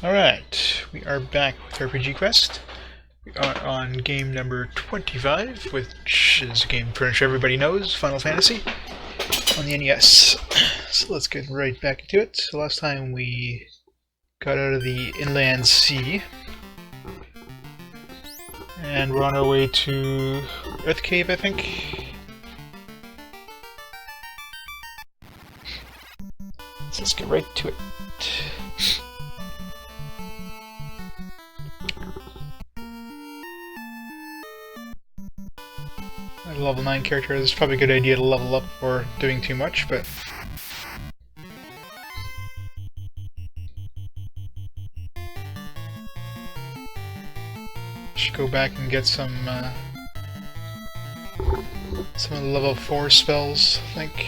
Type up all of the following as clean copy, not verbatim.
Alright, we are back with RPG Quest. We are on game number 25, which is a game pretty much everybody knows, Final Fantasy, on the NES. So let's get right back into it. So last time we got out of the inland sea, and we're on our way to Earth Cave, I think. So let's get right to it. A level 9 character, it's probably a good idea to level up before doing too much, but... should go back and get some of the level 4 spells, I think.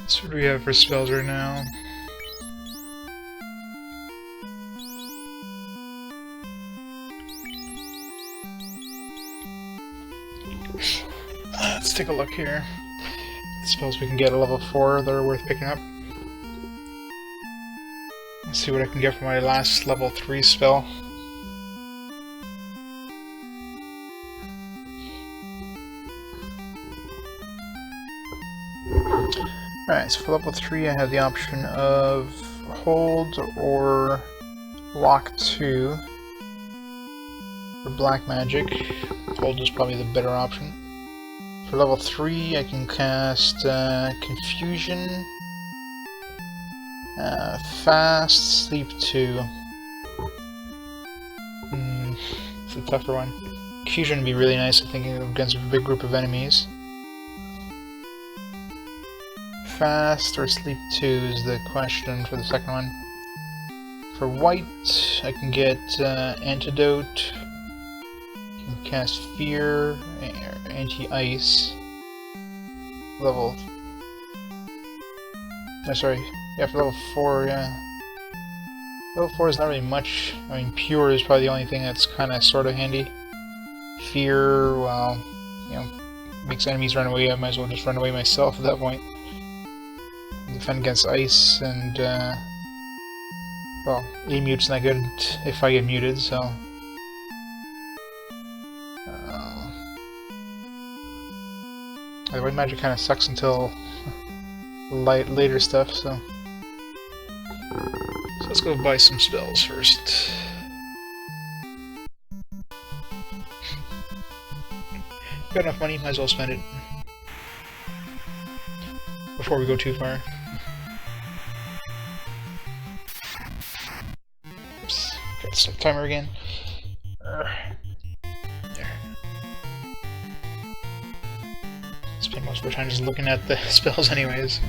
So what do we have for spells right now? Let's take a look here. The spells we can get at level 4 that are worth picking up. Let's see what I can get for my last level 3 spell. Alright, so for level 3 I have the option of hold or lock 2 for black magic. Hold is probably the better option. For level 3 I can cast Confusion, Fast, Sleep 2. It's a tougher one. Confusion would be really nice, I think, against a big group of enemies. Fast or Sleep 2 is the question for the second one. For white, I can get Antidote, I can cast Fear, Anti-Ice, level... oh, sorry, yeah, for level 4, yeah. Level 4 is not really much. I mean, Pure is probably the only thing that's kind of sort of handy. Fear, well, you know, makes enemies run away, I might as well just run away myself at that point. Defend against ice, and well, A-mute's not good if I get muted, so the white magic kind of sucks until later stuff, so let's go buy some spells first. Got enough money, might as well spend it before we go too far. Oops, got the stop timer again. There. Spend most of our time just looking at the spells anyways.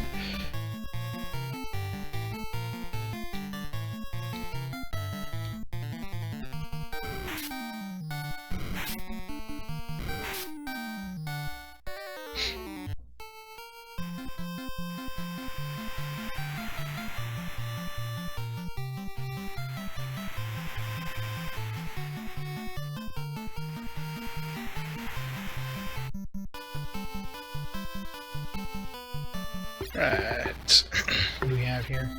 Right, what do we have here?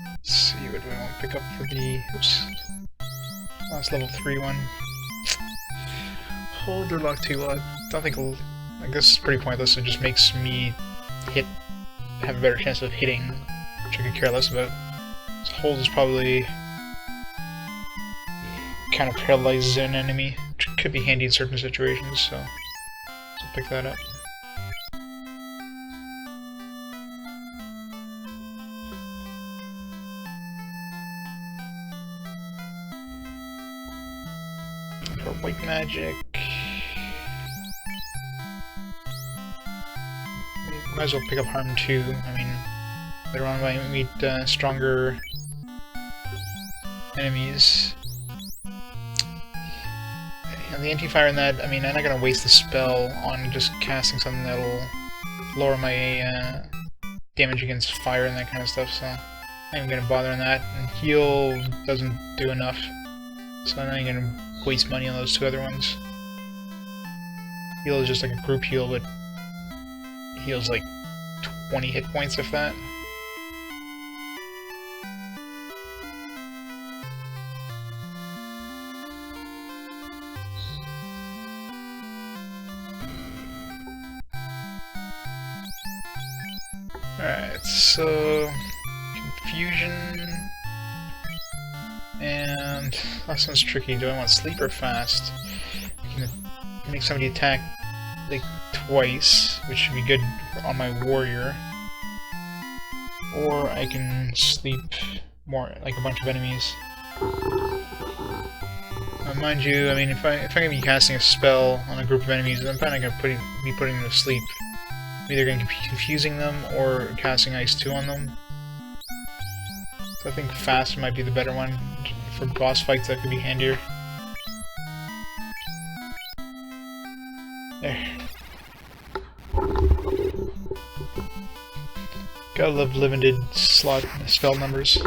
Let's see, what do I want to pick up for the... oops. Last level 3 one. Hold or lock 2, well, I don't think I guess it's pretty pointless, it just makes me have a better chance of hitting, which I could care less about. So hold is probably kind of paralyzes an enemy, which could be handy in certain situations, so pick that up. for white magic. Might as well pick up harm too. I mean, later on I might meet stronger enemies. And the anti-fire in that, I mean, I'm not gonna waste the spell on just casting something that'll lower my damage against fire and that kind of stuff, so I ain't gonna bother on that. And heal doesn't do enough, so I'm not even gonna waste money on those two other ones. Heal is just like a group heal, but heals like 20 hit points if that. Alright, so confusion, and last one's tricky. Do I want sleep or fast? I can make somebody attack like twice, which should be good on my warrior, or I can sleep more like a bunch of enemies. Mind you, I mean, if I'm gonna be casting a spell on a group of enemies, I'm probably not gonna be putting them to sleep. I'm either going to be confusing them or casting Ice 2 on them. So I think fast might be the better one. For boss fights, that could be handier. There. Gotta love limited slot spell numbers.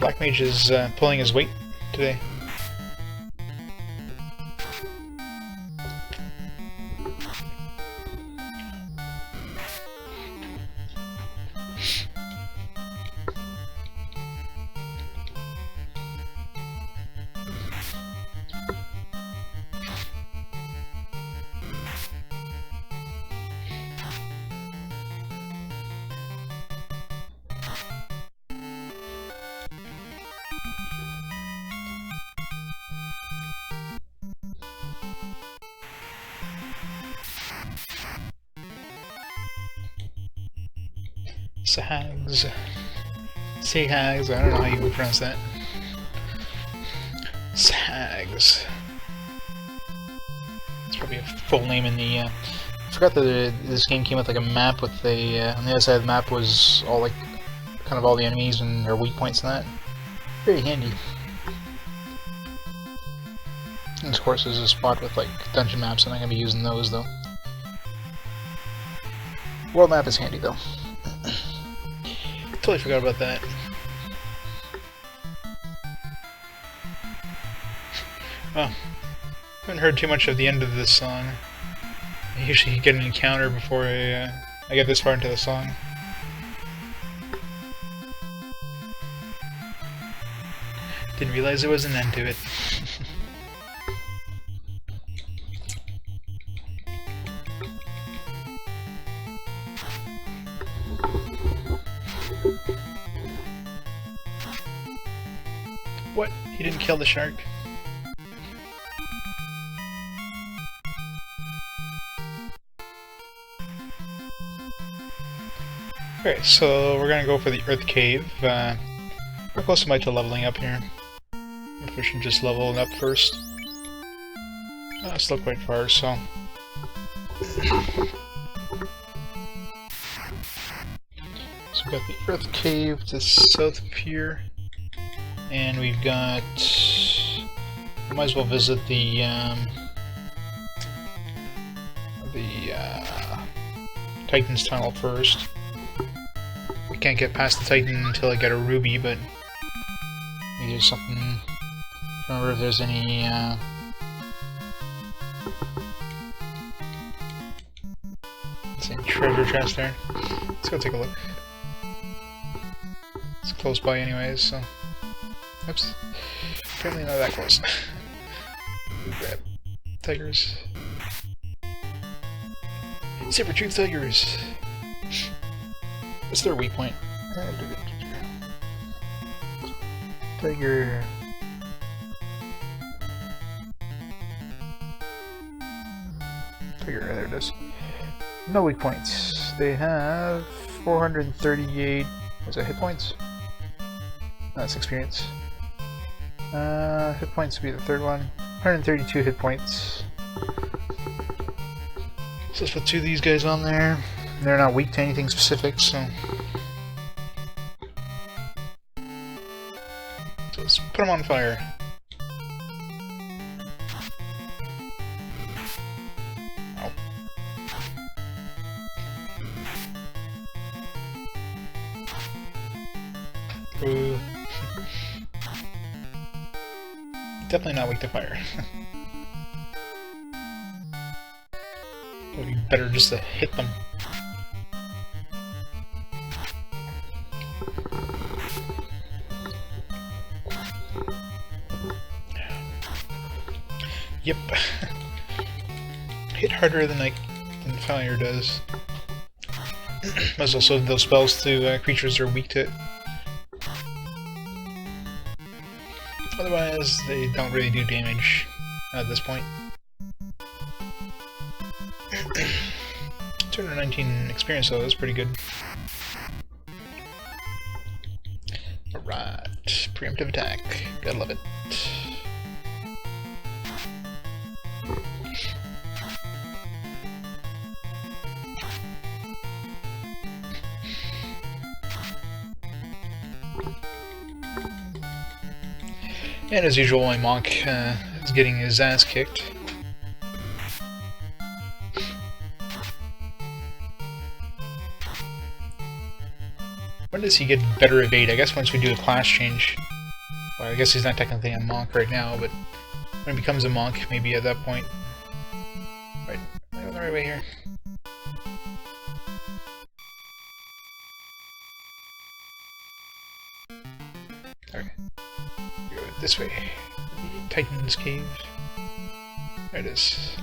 Black Mage is pulling his weight today. Sahags. Sahags, I don't know how you would pronounce that. Sahags. It's probably a full name in the, I forgot that this game came with like a map with a, on the other side of the map was all like, kind of all the enemies and their weak points and that. Very handy. And of course there's a spot with like dungeon maps, and I'm going to be using those though. World map is handy though. Totally forgot about that. Oh, haven't heard too much of the end of this song. I usually get an encounter before I get this far into the song. Didn't realize there was an end to it. What? He didn't kill the shark? Okay, so we're gonna go for the Earth Cave. We're close to leveling up here. If we should just level it up first. Still quite far, so... So we've got the Earth Cave to south of here. And we've got... might as well visit the Titan's Tunnel first. I can't get past the Titan until I get a ruby, but maybe there's something... I don't remember if there's any... Let's see, treasure chest there. Let's go take a look. It's close by anyways, so... Oops. Apparently not that close. Grab tigers. Saber tooth tigers! What's their weak point? Tiger. figure. There it is. No weak points. They have 438. Was that hit points? That's experience. Hit points would be the third one. 132 hit points. So let's put 2 of these guys on there. They're not weak to anything specific, so let's put them on fire. Oh. Ooh. Definitely not weak to fire. It would be better just to hit them. Yep. Hit harder than fire does. There's also those spells to creatures that are weak to it. Otherwise, they don't really do damage at this point. 219 experience though, that's pretty good. Alright, preemptive attack. Gotta love it. And as usual, my monk is getting his ass kicked. When does he get better evade? I guess once we do a class change. Well, I guess he's not technically a monk right now, but when he becomes a monk, maybe at that point. Right, am I going the right way here? Okay. Go this way. Titan's Cave. There it is.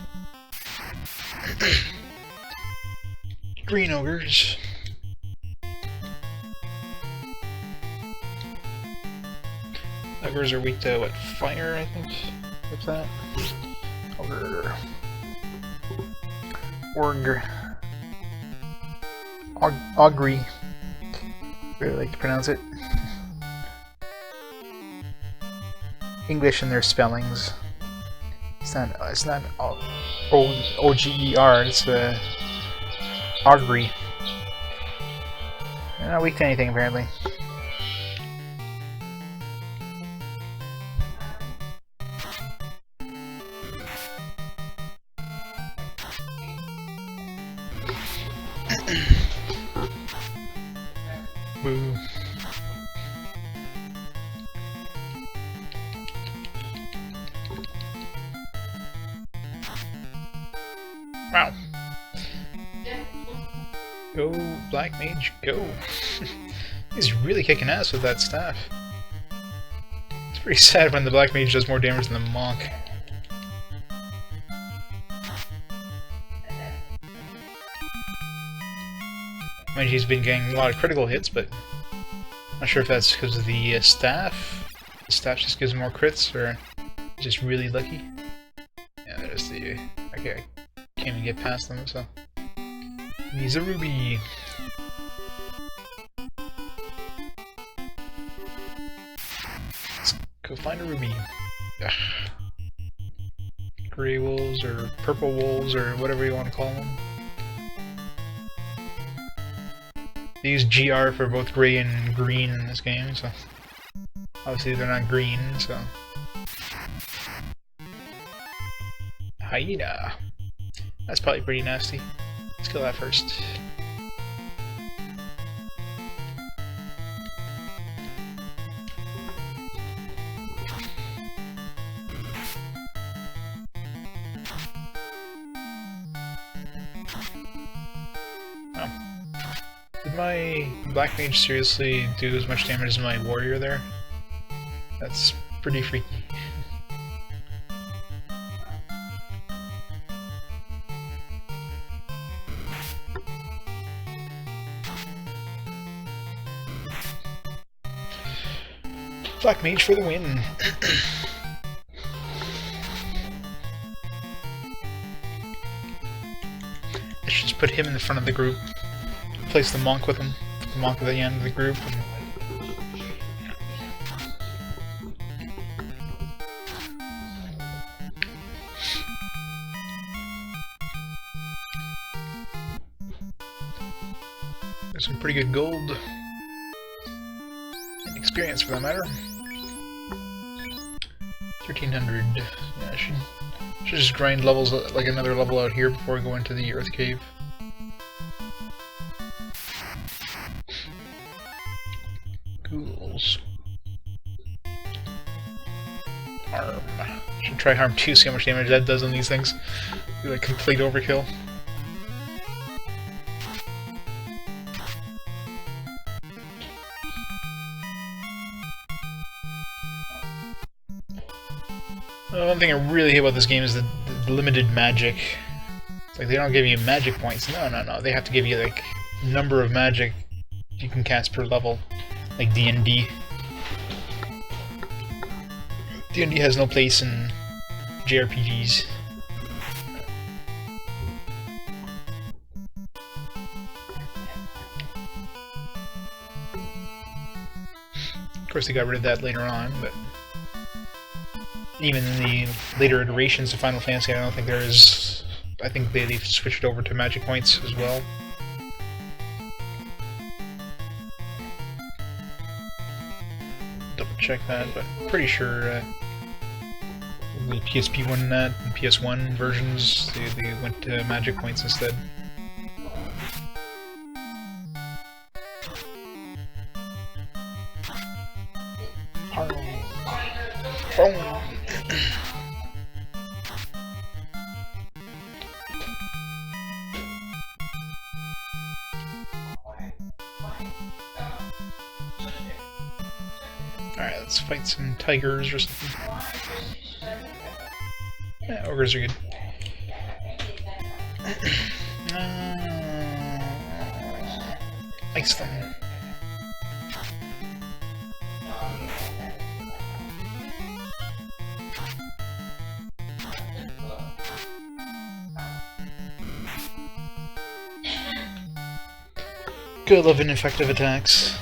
Green ogres. Ogres are weak to, what, fire, I think? What's that? Ogre. Augury. Really like to pronounce it. English in their spellings. It's not O-G-E-R, it's augury. They're not weak to anything, apparently. Boo. Wow. Go, Black Mage, go. He's really kicking ass with that staff. It's pretty sad when the Black Mage does more damage than the Monk. I mean, he's been getting a lot of critical hits, but I'm not sure if that's because of the staff. The staff just gives him more crits, or just really lucky. Yeah, there's the... Okay, I can't even get past them, so... He's a ruby! Let's go find a ruby. Ugh. Grey wolves, or purple wolves, or whatever you want to call them. They use GR for both gray and green in this game, so... Obviously they're not green, so... Hyena! That's probably pretty nasty. Let's kill that first. Oh. Did my Black Mage seriously do as much damage as my warrior there? That's pretty freaky. Black Mage for the win! put him in the front of the group. Place the monk with him. The monk at the end of the group. And there's some pretty good gold. And experience for that matter. 1300. Yeah, I should just grind levels like another level out here before we go into the Earth Cave. Ghouls. Harm. Should try Harm 2, see how much damage that does on these things. Do like complete overkill. One thing I really hate about this game is the limited magic. It's like they don't give you magic points. No. They have to give you like number of magic you can cast per level, like D&D. D&D has no place in JRPGs. Of course, they got rid of that later on, but even in the later iterations of Final Fantasy, I don't think there is. I think they've switched over to magic points as well. Double check that, but pretty sure the PSP and PS1 versions they went to magic points instead. Alright, let's fight some tigers or something. Yeah, ogres are good. Ice them. Good love ineffective attacks.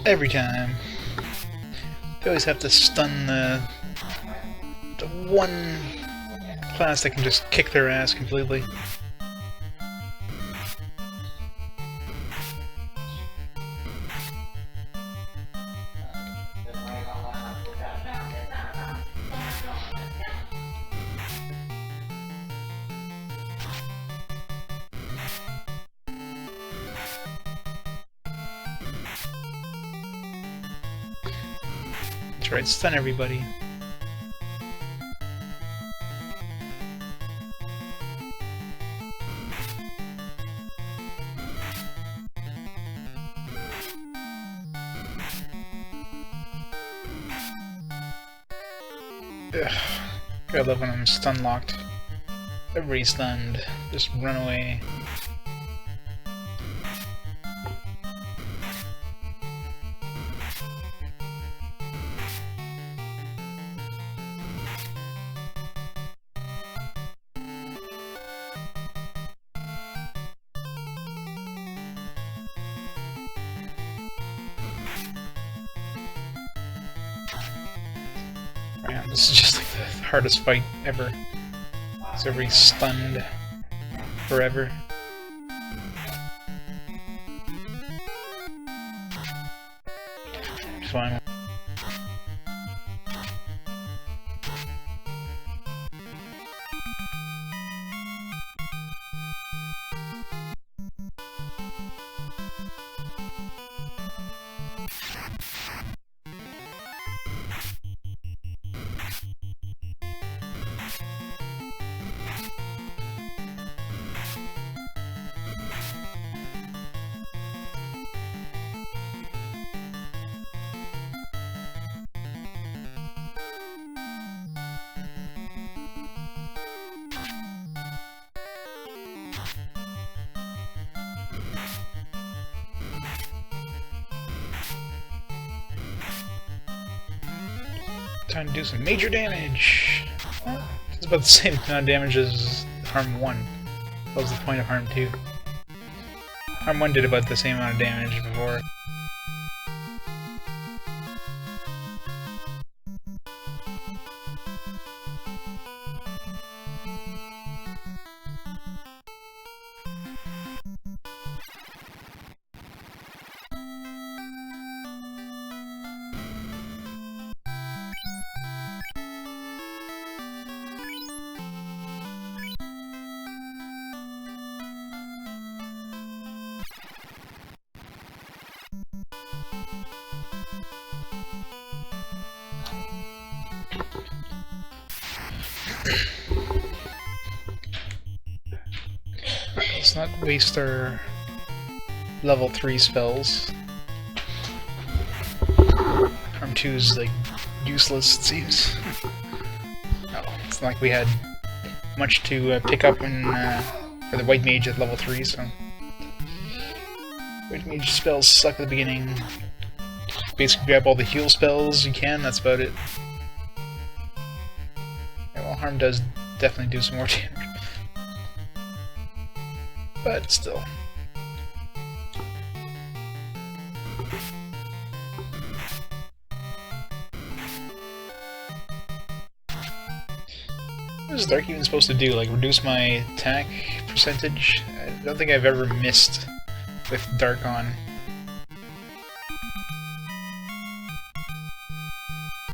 Every time. They always have to stun the one class that can just kick their ass completely. That's right, stun everybody. Ugh. I love when I'm stun locked. Everybody's stunned. Just run away. Man, this is just like the hardest fight ever. So everybody's stunned forever. Fine. Time to do some major damage! It's about the same amount of damage as Harm 1. What was the point of Harm 2? Harm 1 did about the same amount of damage before. Let's not waste our level 3 spells. Harm 2 is like useless, it seems. Oh, it's not like we had much to pick up in, for the White Mage at level 3, so... White Mage spells suck at the beginning. Basically grab all the heal spells you can, that's about it. Yeah, well, Harm does definitely do some more damage. But still. What is Dark even supposed to do? Like, reduce my attack percentage? I don't think I've ever missed with Dark on.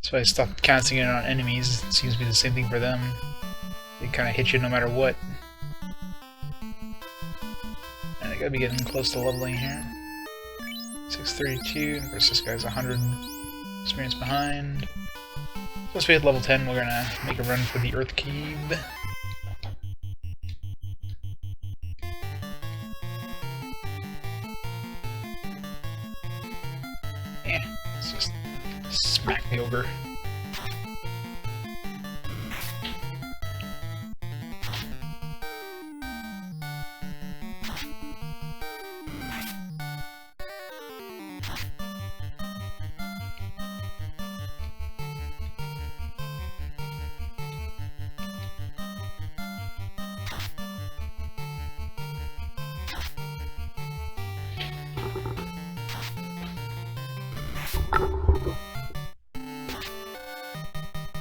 So I stopped casting it on enemies. It seems to be the same thing for them. They kind of hit you no matter what. And I gotta be getting close to leveling here. 632, of course this guy's 100 experience behind. Once we hit level 10, we're gonna make a run for the Earth Cave. Yeah, let's just smack the ogre.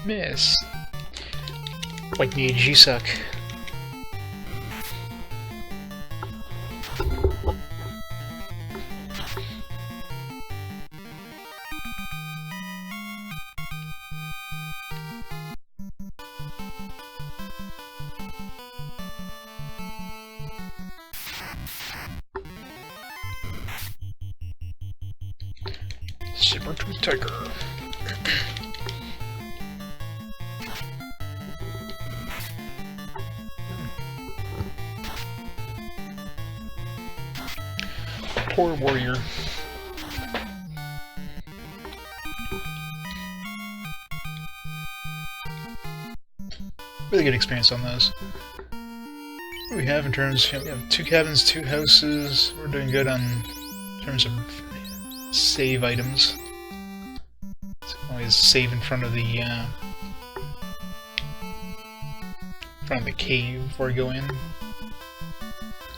Miss. White Mage, you suck. Saber-tooth tiger. Poor warrior. Really good experience on those. What do we have in terms? We have 2 cabins, 2 houses. We're doing good on in terms of save items. So always save in front of the cave before we go in.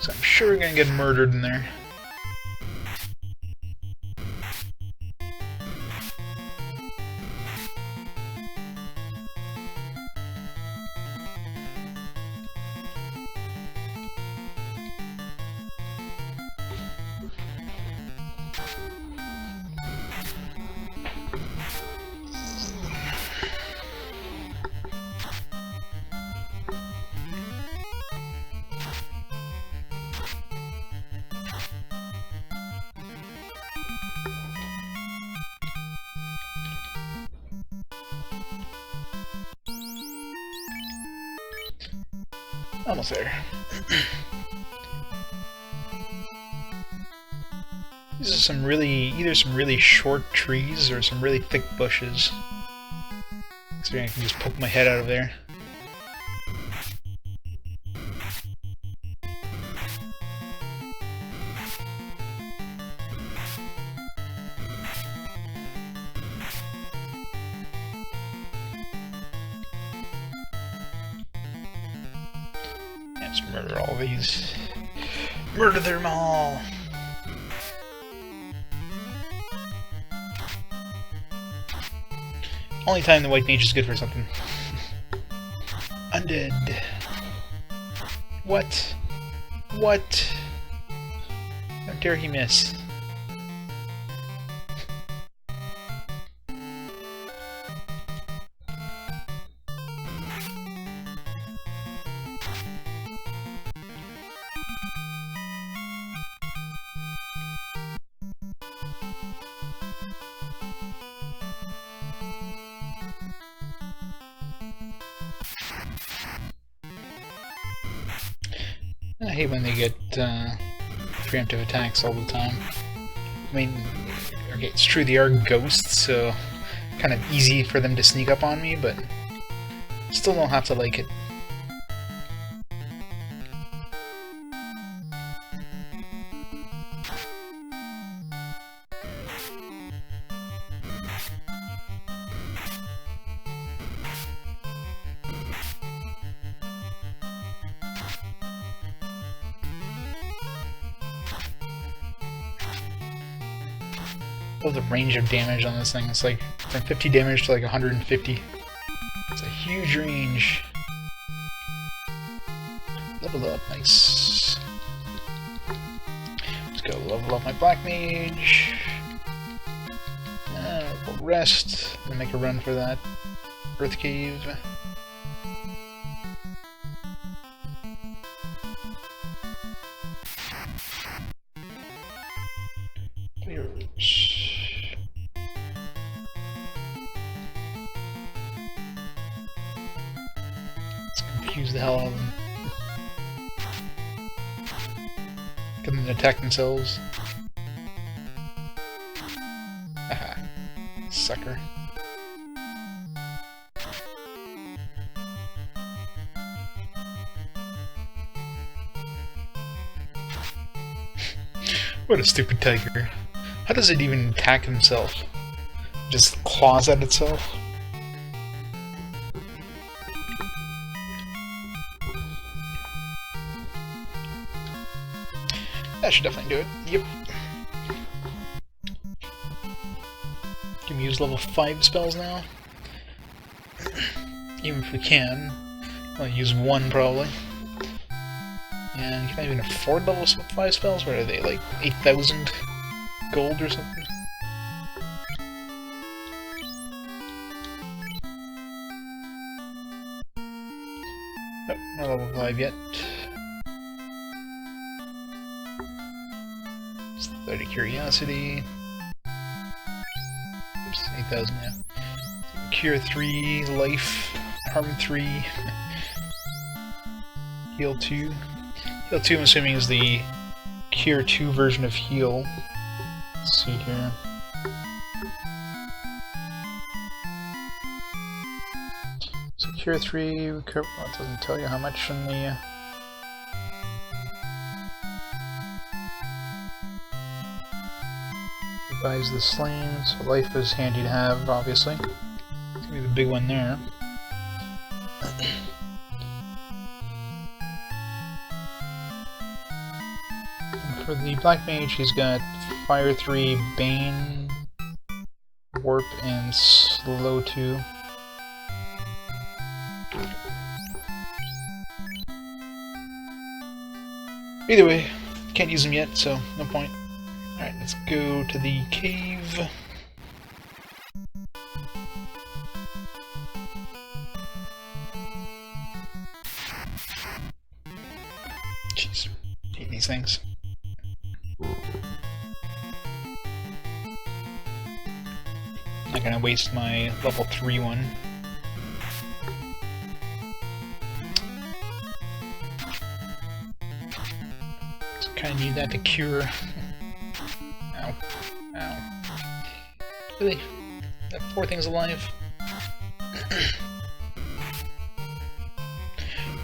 So I'm sure we're gonna get murdered in there. Almost there. These are some either some really short trees or some really thick bushes. So I can just poke my head out of there. Just murder all these. Murder them all! Only time the white mage is good for something. Undead. What? What? How dare he miss? I hate when they get preemptive attacks all the time. I mean, okay, it's true they are ghosts, so kind of easy for them to sneak up on me, but still don't have to like it. Oh, the range of damage on this thing. It's like from 50 damage to like 150. It's a huge range. Level up, nice. Let's go level up my black mage. We'll rest and make a run for that earth cave. Confuse the hell out of them. Get them to attack themselves. Haha. Sucker. What a stupid tiger. How does it even attack himself? Just claws at itself? That should definitely do it. Yep. Can we use level 5 spells now? Even if we can. I'll use one probably. And can I even afford level 5 spells? What are they, like 8,000 gold or something? Nope, not level 5 yet. 30 curiosity. Oops, 8,000 now. Cure 3, life, harm 3, heal 2. Heal 2 I'm assuming is the cure 2 version of heal. Let's see here. So cure 3, well, it doesn't tell you how much in the Revives the slain, so life is handy to have, obviously. It's gonna be the big one there. And for the black mage, he's got Fire 3, Bane, Warp, and Slow 2. Either way, can't use them yet, so no point. Alright, let's go to the cave. Jeez, hate these things. Not gonna waste my level 3 one. Just kinda need that to cure. Ow. Ow. Really? That poor thing's alive?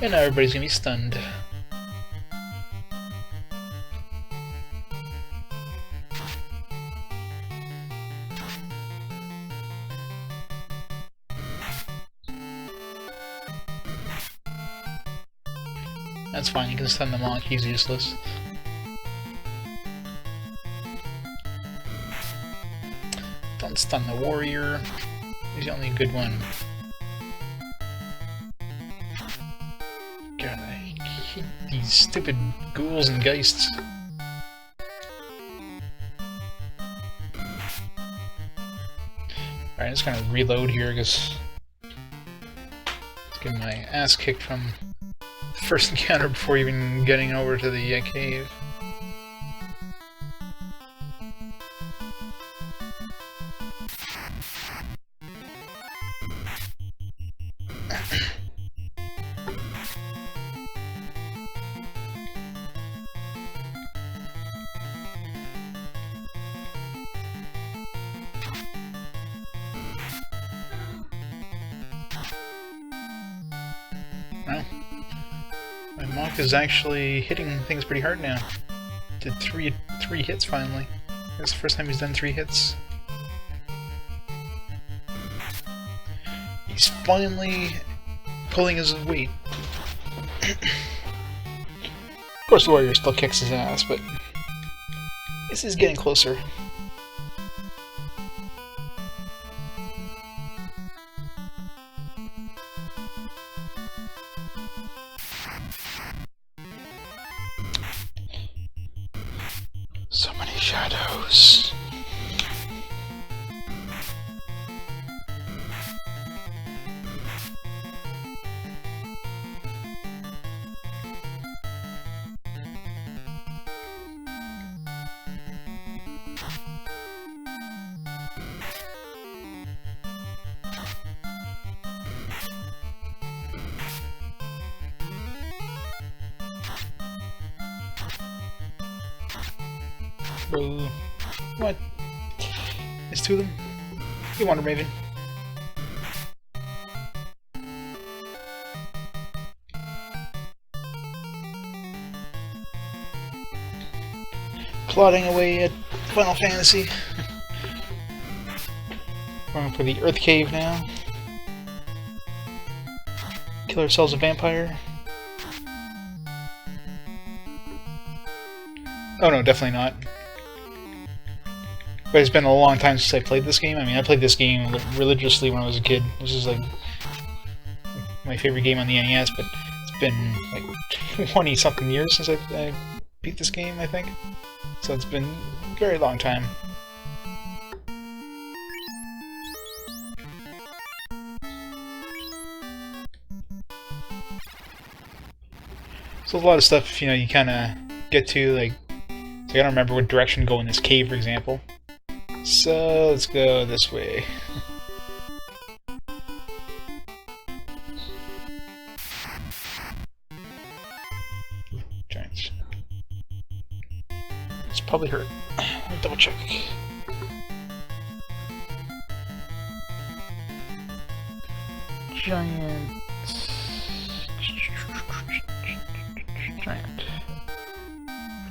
And now everybody's gonna be stunned. That's fine, you can stun the monk, he's useless. Don't stun the warrior. He's the only good one. God, I hate these stupid ghouls and geists. Alright, I'm just gonna reload here because let's get my ass kicked from the first encounter before even getting over to the cave. Well, my monk is actually hitting things pretty hard now. Did three hits finally. That's the first time he's done 3 hits. He's finally pulling his weight. Of course the warrior still kicks his ass, but this is getting closer. So many shadows. Boo. What? There's 2 of them? You want a Raven? Plodding away at Final Fantasy. Going for the Earth Cave now. Kill ourselves a vampire. Oh no, definitely not. But it's been a long time since I played this game. I mean, I played this game religiously when I was a kid. This is like my favorite game on the NES, but it's been like 20-something years since I beat this game, I think. So it's been a very long time. So a lot of stuff, you know, you kind of get to, like, so I gotta remember what direction to go in this cave, for example. So let's go this way. Giants. It's probably hurt. Let me double check. Giant.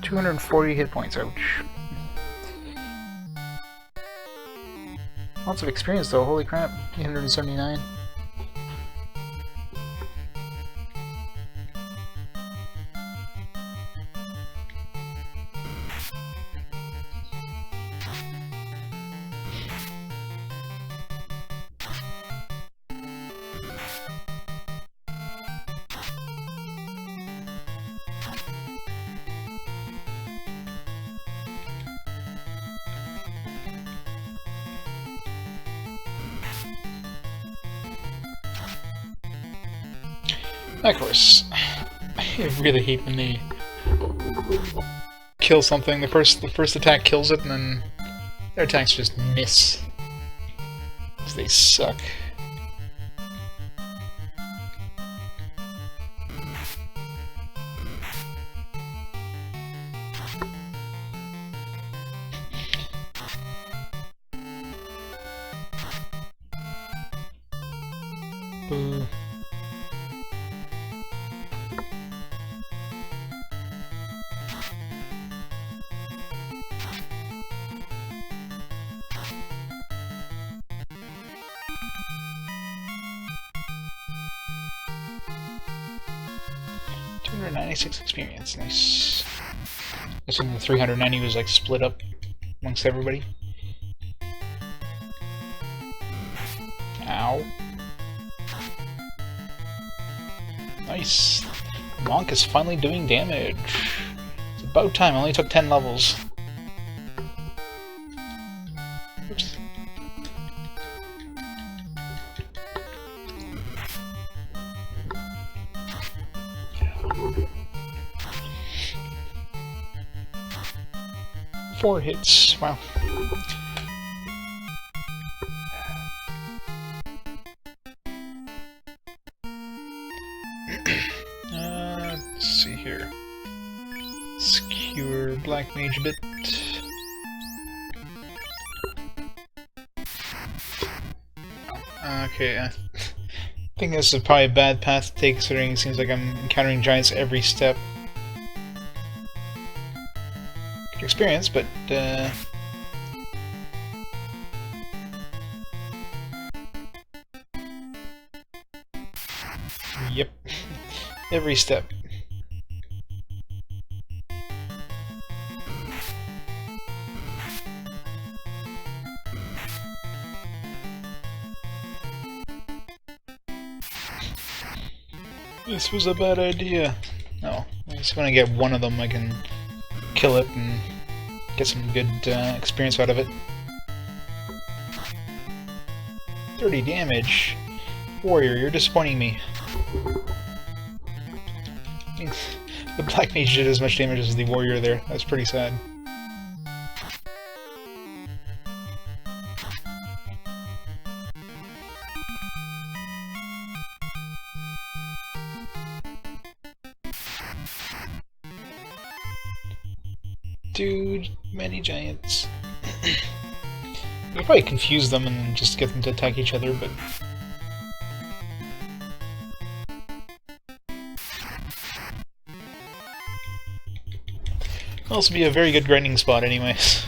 240 hit points, ouch. Lots of experience though, holy crap. 879. Of course, I really hate when they kill something. The first attack kills it, and then their attacks just miss. 'Cause they suck. Boo. 296 experience. Nice. Guessing the 390 was like split up amongst everybody. Ow. Nice. Monk is finally doing damage. It's about time. It only took 10 levels. Oops. Four hits. Wow. Let's see here. Skewer Black Mage a bit. Okay, I think this is probably a bad path to take, considering it seems like I'm encountering giants every step. Good experience, but yep, every step. This was a bad idea. No, at least when I get one of them, I can kill it and get some good experience out of it. 30 damage. Warrior, you're disappointing me. The Black Mage did as much damage as the Warrior there. That's pretty sad. Dude, many giants. You'll probably confuse them and just get them to attack each other, but... It'll also be a very good grinding spot anyways.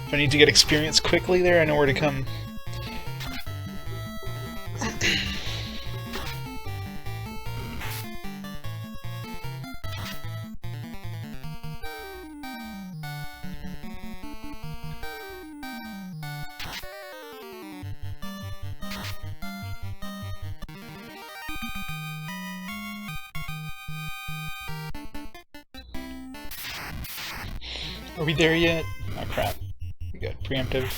If I need to get experience quickly there, I know where to come. Are we there yet? Oh crap. We got preemptive.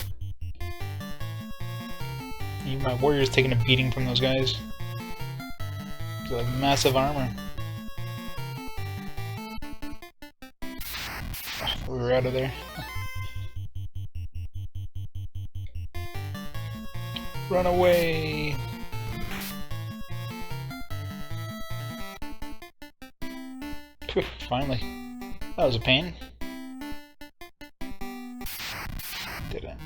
Even my warrior's taking a beating from those guys. They're like massive armor. Oh, we were out of there. Run away! Phew, finally. That was a pain. Didn't.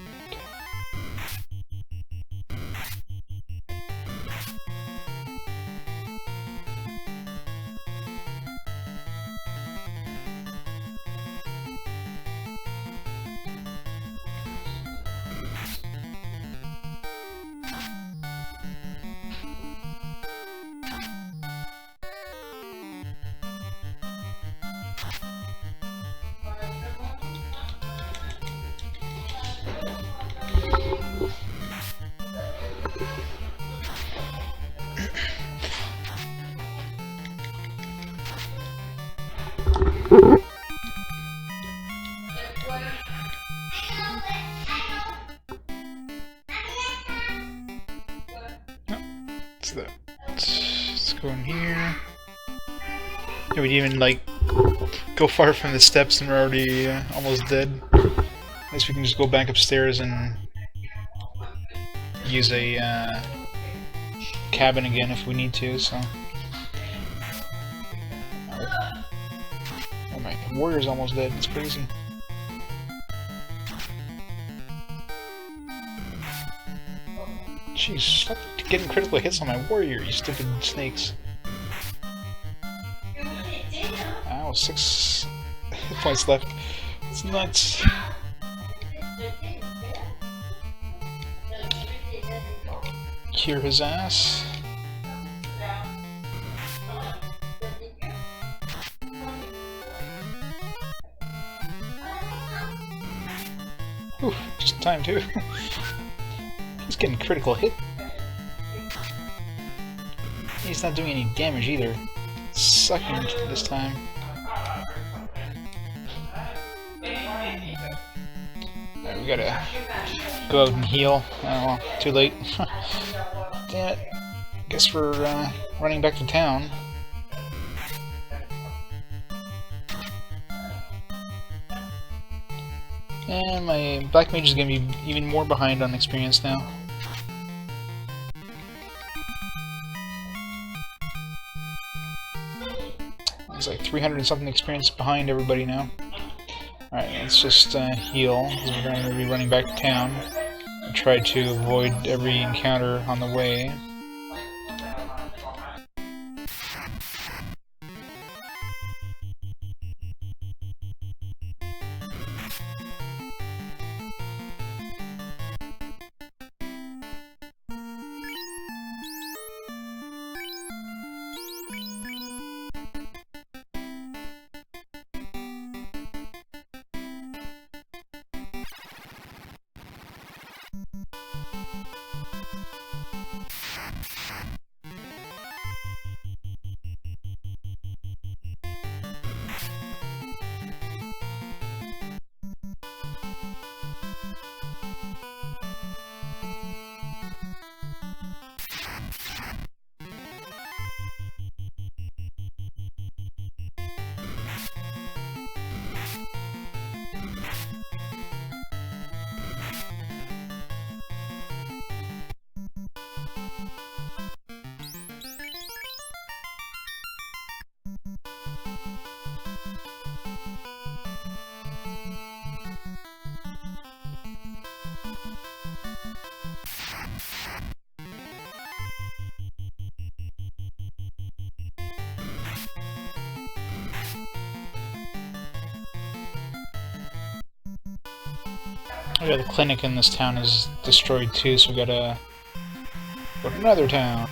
Let's go in here. Yeah, we didn't even like go far from the steps and we're already almost dead. I guess we can just go back upstairs and use a cabin again if we need to. So, oh my, warrior's almost dead. It's crazy. Jeez, stop getting critical hits on my warrior, you stupid snakes. Ow, 6 hit points left. It's nuts. Cure his ass. Ooh, just in time too. He's getting critical hit. He's not doing any damage either. Sucking this time. Alright, we gotta go out and heal. Oh, well, too late. Damn it. Guess we're running back to town. And my Black Mage is gonna be even more behind on experience now. He's like 300 and something experience behind everybody now. Alright, let's just heal, because we're going to be running back to town. And try to avoid every encounter on the way. Oh yeah, the clinic in this town is destroyed too, so we gotta go to another town.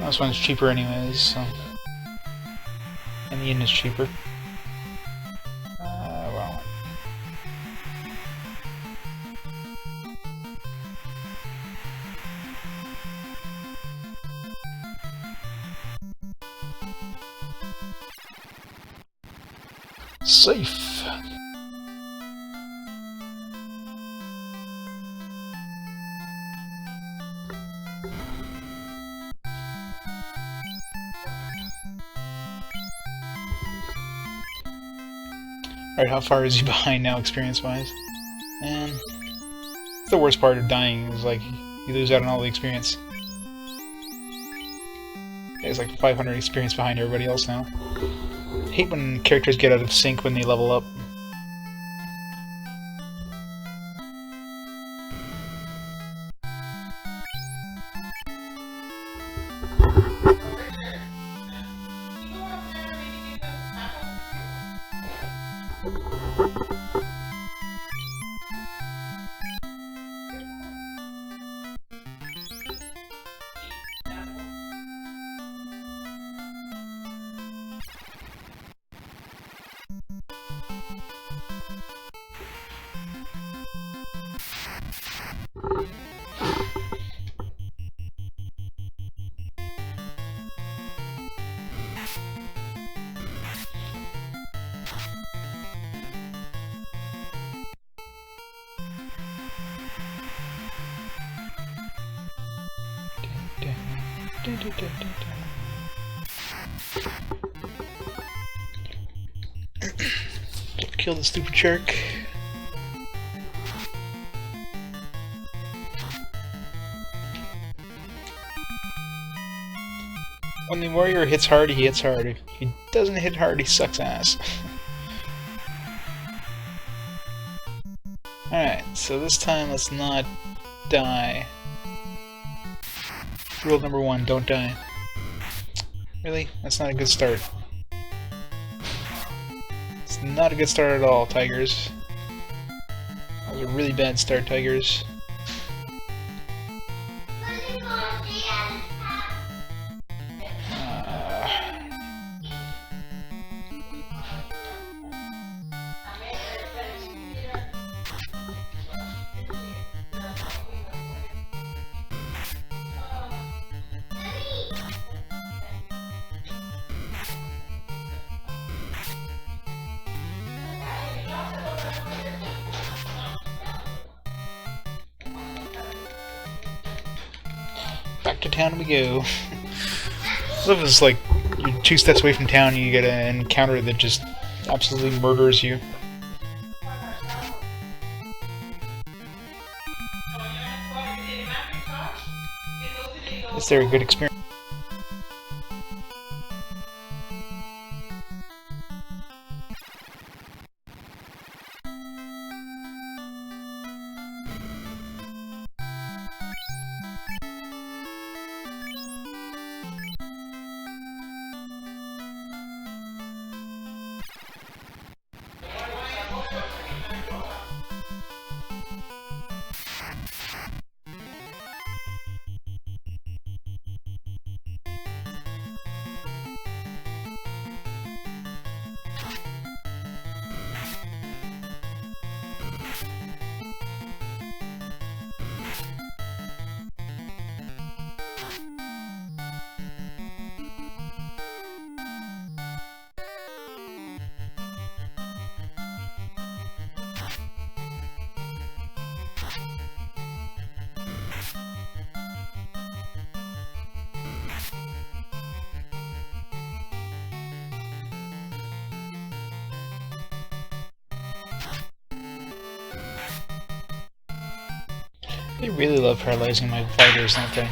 This one's cheaper anyways, so... And the inn is cheaper. Well... Safe! Alright, how far is he behind now, experience-wise? And... the worst part of dying is, like, you lose out on all the experience. He's like 500 experience behind everybody else now. I hate when characters get out of sync when they level up. Kill the stupid shark. When the warrior hits hard, he hits hard. If he doesn't hit hard, he sucks ass. Alright, so this time let's not die. Rule number 1, don't die. Really? That's not a good start. It's not a good start at all, Tigers. That was a really bad start, Tigers. back to town we go. I love this, like, you're 2 steps away from town and you get an encounter that just absolutely murders you. Is there a good experience? They really love paralyzing my fighters, don't they?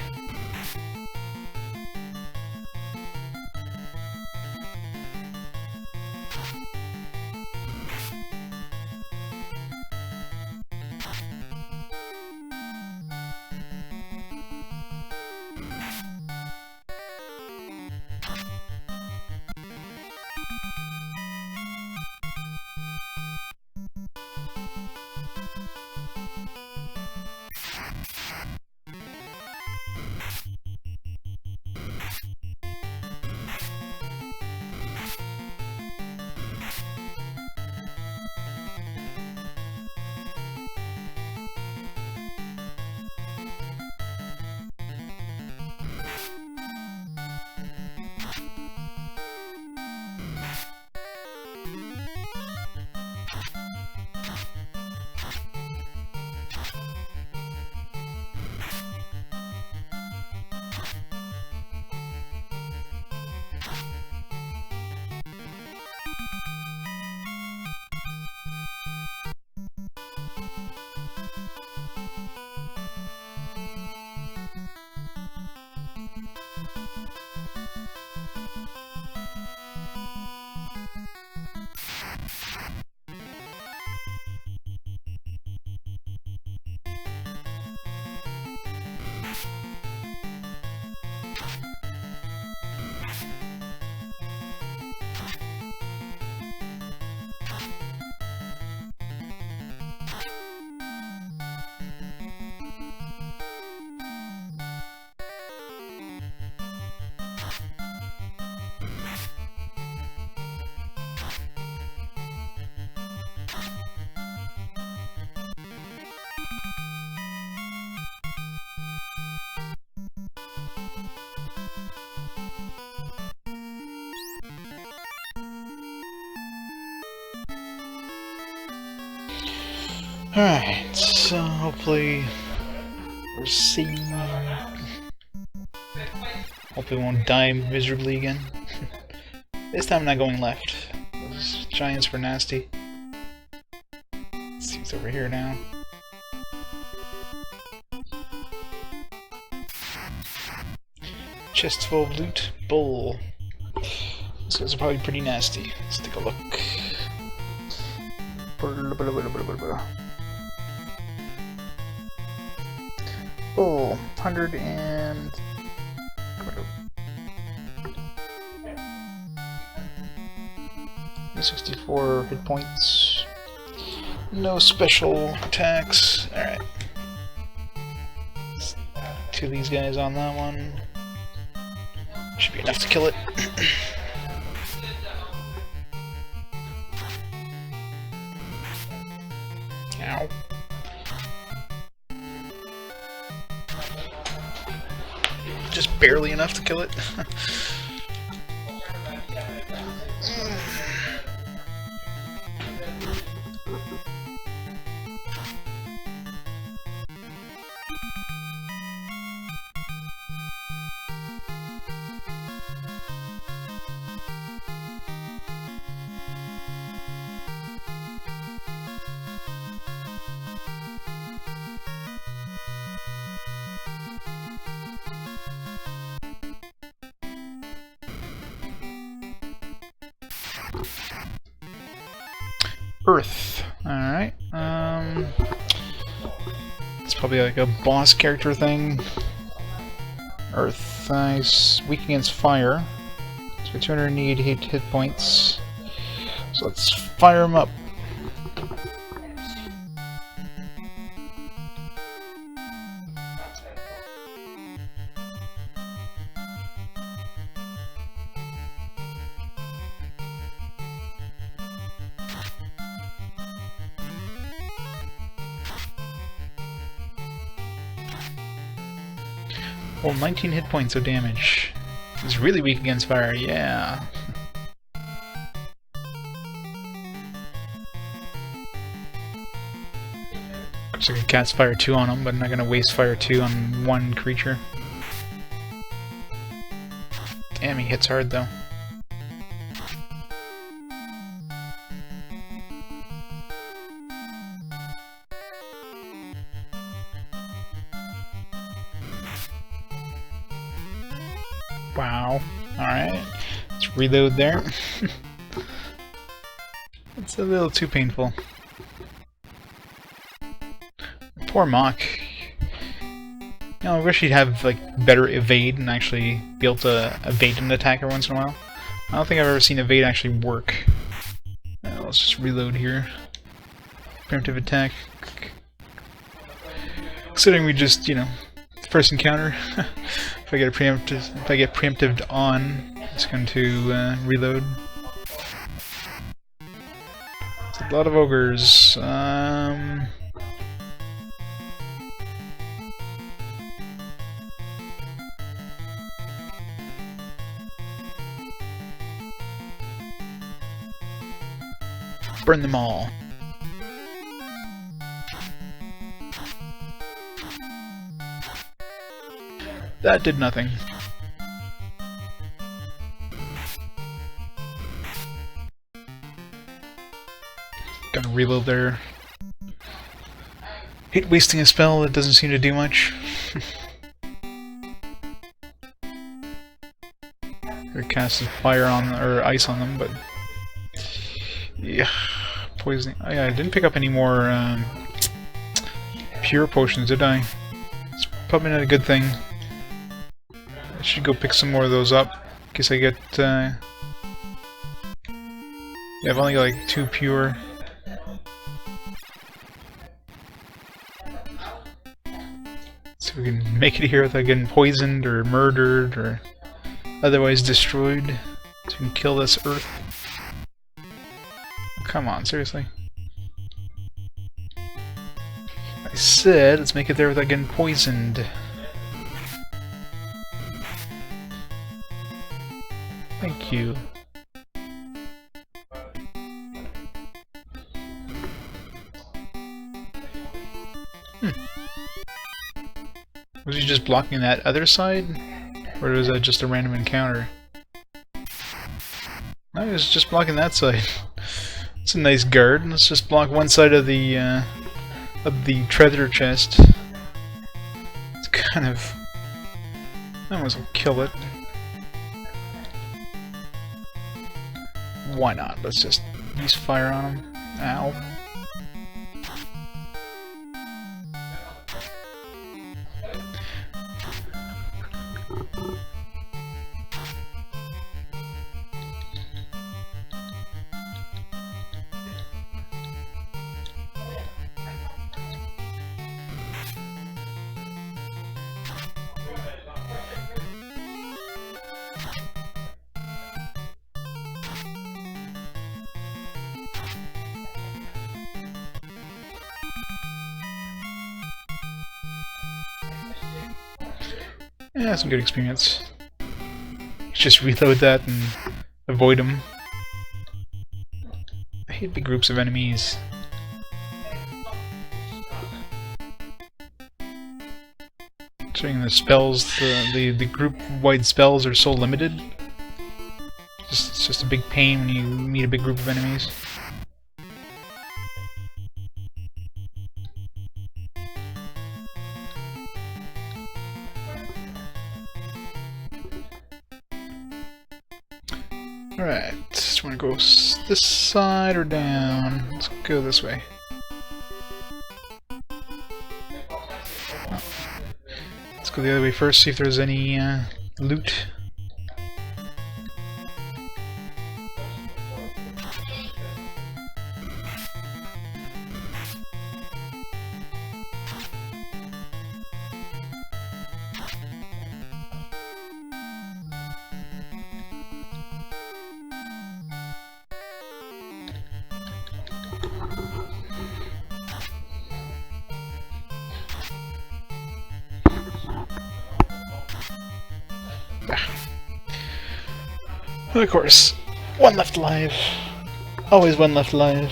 Alright, so hopefully we're seeing. Hopefully we won't die miserably again. This time I'm not going left. Those giants were nasty. Let's see what's over here now. Chest full of loot. Bull. These guys are probably pretty nasty. Let's take a look. Oh, 100 and 64 hit points. No special attacks. Alright. 2 of these guys on that one. Should be enough to kill it. Ow. Just barely enough to kill it. Earth. Alright. It's probably like a boss character thing. Earth. Nice. Weak against fire. So 288 hit points. So let's fire him up. Oh, 19 hit points of damage. He's really weak against fire, yeah. Of course I can cast Fire 2 on him, but I'm not gonna waste Fire 2 on one creature. Damn, he hits hard though. Wow. Alright. Let's reload there. It's a little too painful. Poor Mock. You know, I wish he'd have like better evade and actually be able to evade an attack every once in a while. I don't think I've ever seen evade actually work. Let's just reload here. Preemptive attack. Considering we just, you know, first encounter. If I get preemptive on, it's going to reload. It's a lot of ogres. Burn them all. That did nothing. Gonna reload there. Hate wasting a spell that doesn't seem to do much. Or cast fire on or ice on them, but yeah, poisoning. Oh, yeah, I didn't pick up any more pure potions, did I? It's probably not a good thing. I should go pick some more of those up in case I get. Yeah, I've only got like 2 pure. So we can make it here without getting poisoned or murdered or otherwise destroyed. So we can kill this earth. Come on, seriously. I said, let's make it there without getting poisoned. Thank you. Was he just blocking that other side? Or was that just a random encounter? No, he was just blocking that side. It's a nice guard. Let's just block one side of the treasure chest. It's kind of... I almost will kill it. Why not? Let's just use fire on him. Ow. Yeah, some good experience. Just reload that and avoid them. I hate big groups of enemies. Considering the spells, the group-wide spells are so limited. It's just a big pain when you meet a big group of enemies. Alright, do you want to go this side or down? Let's go this way. Let's go the other way first, see if there's any loot. Of course, one left alive. Always one left alive.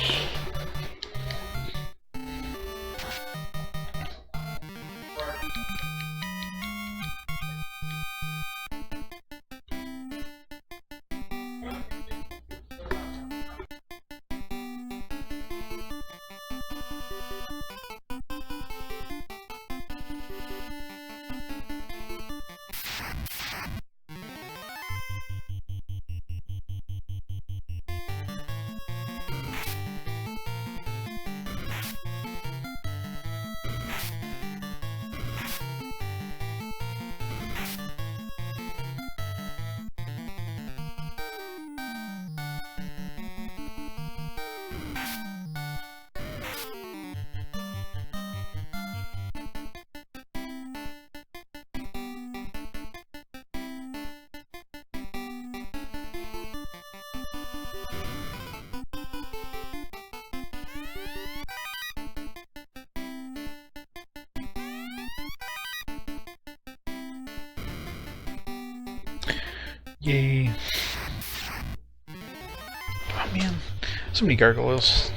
Yay. Oh man, so many gargoyles.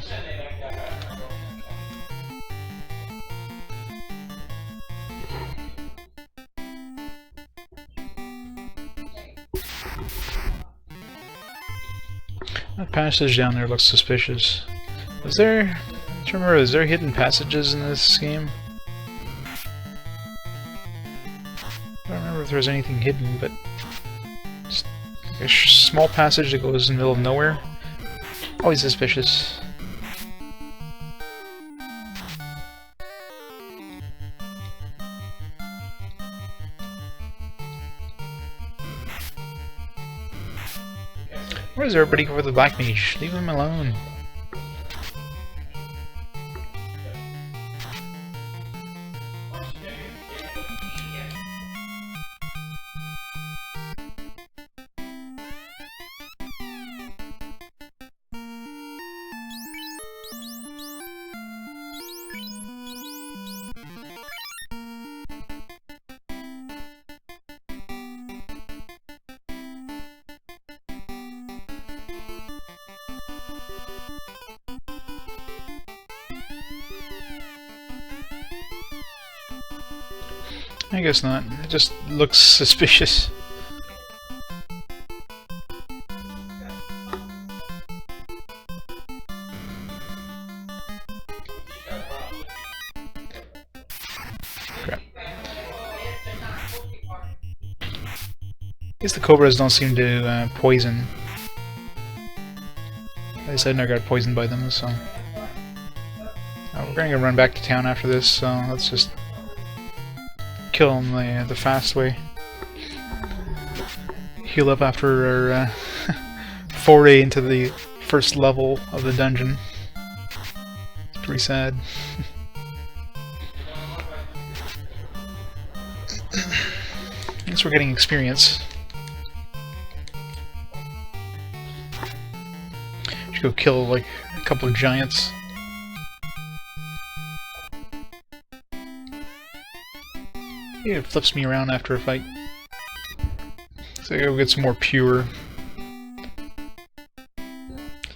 That passage down there looks suspicious. Is there... I don't remember, is there hidden passages in this game? I don't remember if there was anything hidden, but... just a small passage that goes in the middle of nowhere. Always suspicious. Where is everybody go for the black mage? Leave him alone. I guess not. It just looks suspicious. Crap. I guess the cobras don't seem to poison. At least I never got poisoned by them, so... we're gonna run back to town after this, so let's just... kill him the fast way. Heal up after our foray into the first level of the dungeon. It's pretty sad. I guess we're getting experience. Should go kill like a couple of giants. Yeah, it flips me around after a fight. So I gotta go get some more pure. I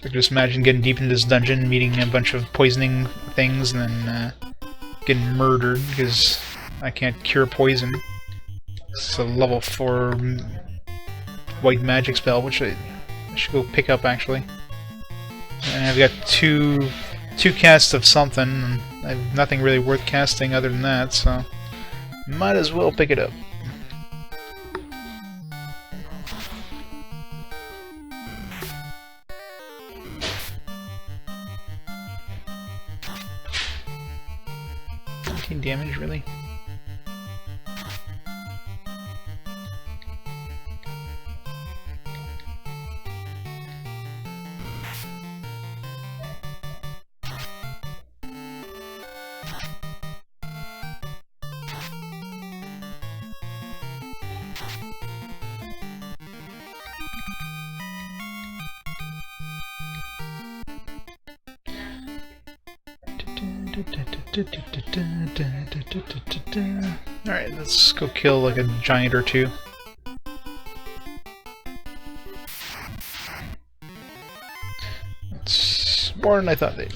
can just imagine getting deep into this dungeon, meeting a bunch of poisoning things, and then getting murdered because I can't cure poison. It's a level 4 white magic spell, which I should go pick up actually. And I've got two casts of something, and I have nothing really worth casting other than that, so... might as well pick it up. 15 damage, really? Alright, let's go kill like a giant or two. It's more than I thought they'd.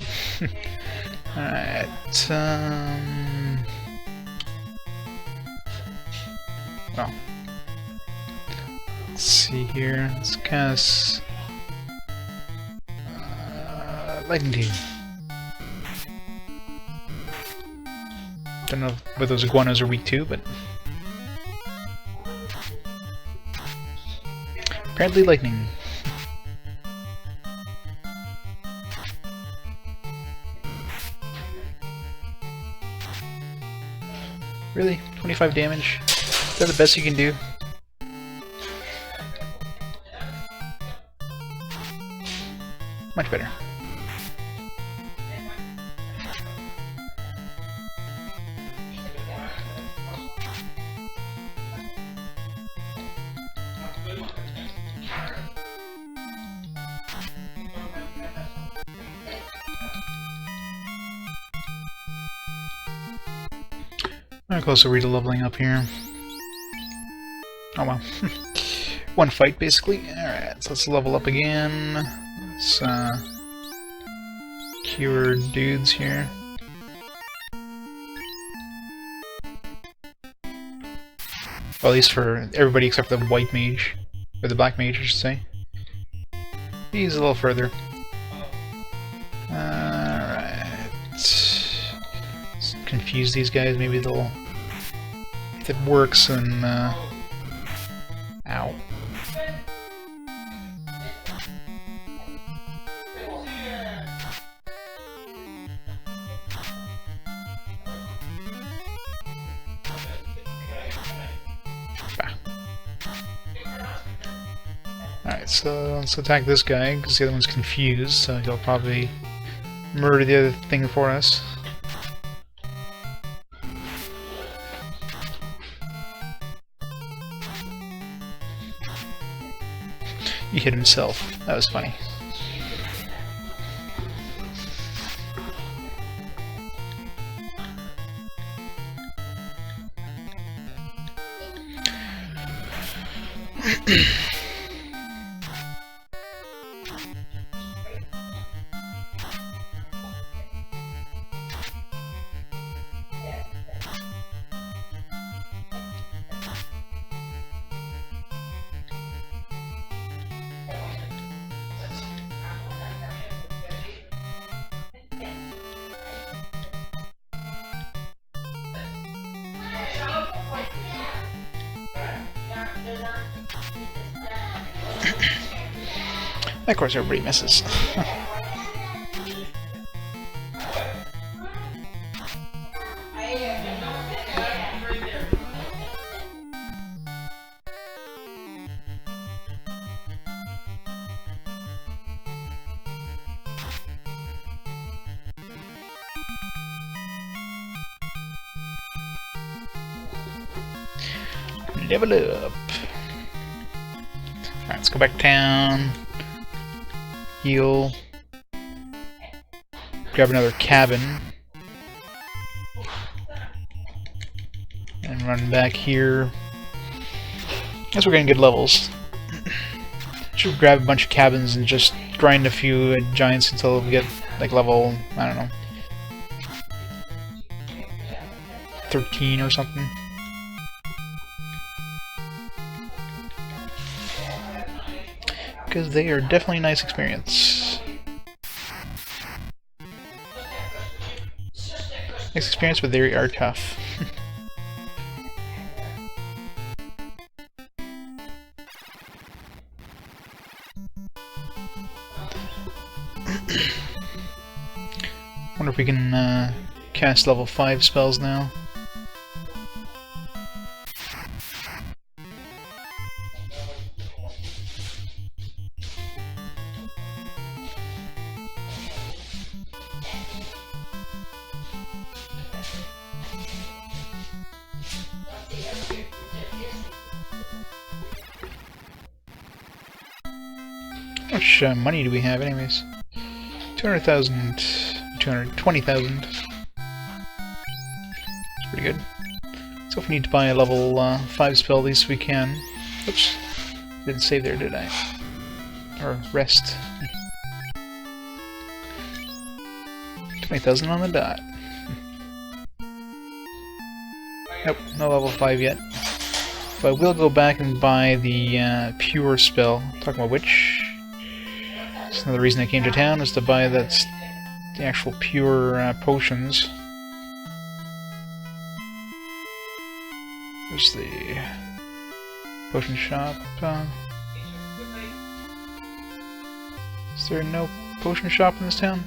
Alright, well, let's see here. Let's cast Lightning Team. Don't know what those iguanas are weak to, but apparently lightning. Really? 25 damage? Is that the best you can do? Much better. I'm close to leveling up here. Oh well. One fight, basically. Alright, so let's level up again. Let's cure dudes here. Well, at least for everybody except for the white mage. Or the black mage, I should say. He's a little further. Alright. Let's confuse these guys, maybe they'll... If it works, then... Ow. Alright, so let's attack this guy, because the other one's confused, so he'll probably murder the other thing for us. He hit himself. That was funny. Of course, everybody misses. Level up. Alright, let's go back down. Heal. Grab another cabin. And run back here. Guess we're getting good levels. Should grab a bunch of cabins and just grind a few giants until we get like level, I don't know, 13 or something. Because they are definitely a nice experience. Nice experience, but they are tough. Wonder if we can cast level 5 spells now. How much money do we have anyways? 200,000, 220,000. That's pretty good. So if we need to buy a level 5 spell, at least we can. Oops. Didn't save there, did I? Or rest. 20,000 on the dot. Nope, no level 5 yet. But I will go back and buy the pure spell. Talking about which... That's another reason I came to town, is to buy the actual pure potions. There's the potion shop. Is there no potion shop in this town?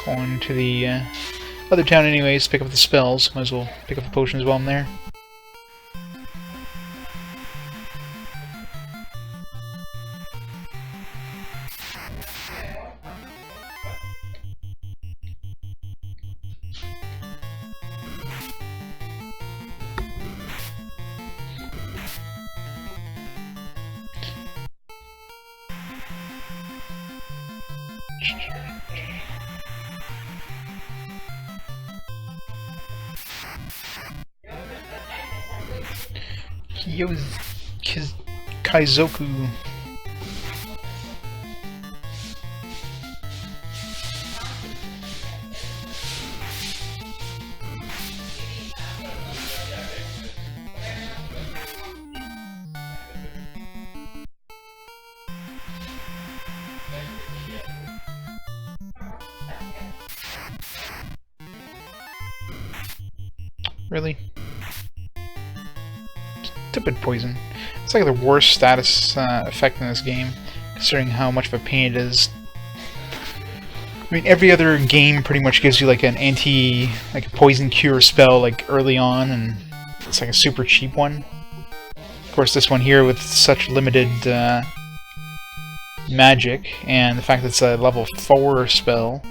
Going to the other town anyways, pick up the spells. Might as well pick up the potions while I'm there. Kaizoku. Really? Stupid poison. It's like the worst status effect in this game, considering how much of a pain it is. I mean, every other game pretty much gives you like an like a poison cure spell like early on, and it's like a super cheap one. Of course, this one here with such limited magic, and the fact that it's a level 4 spell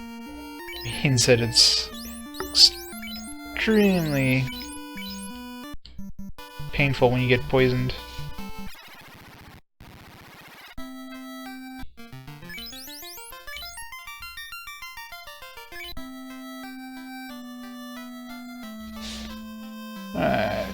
means that it's extremely painful when you get poisoned. Alright.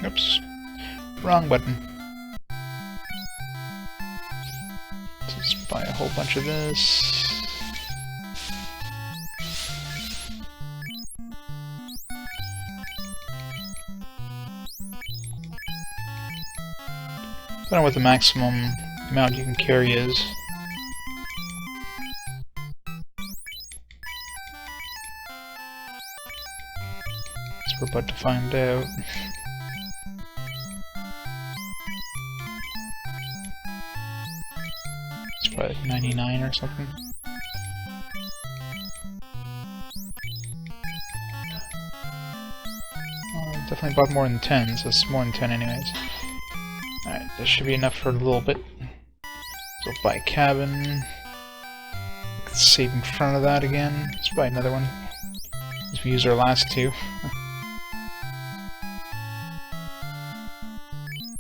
Oops. Wrong button. Let's buy a whole bunch of this. I don't know what the maximum amount you can carry is. So we're about to find out. It's probably like 99 or something. Definitely bought more than 10, so it's more than 10 anyways. Alright, this should be enough for a little bit. So buy a cabin. Let's save in front of that again. Let's buy another one. As we use our last two.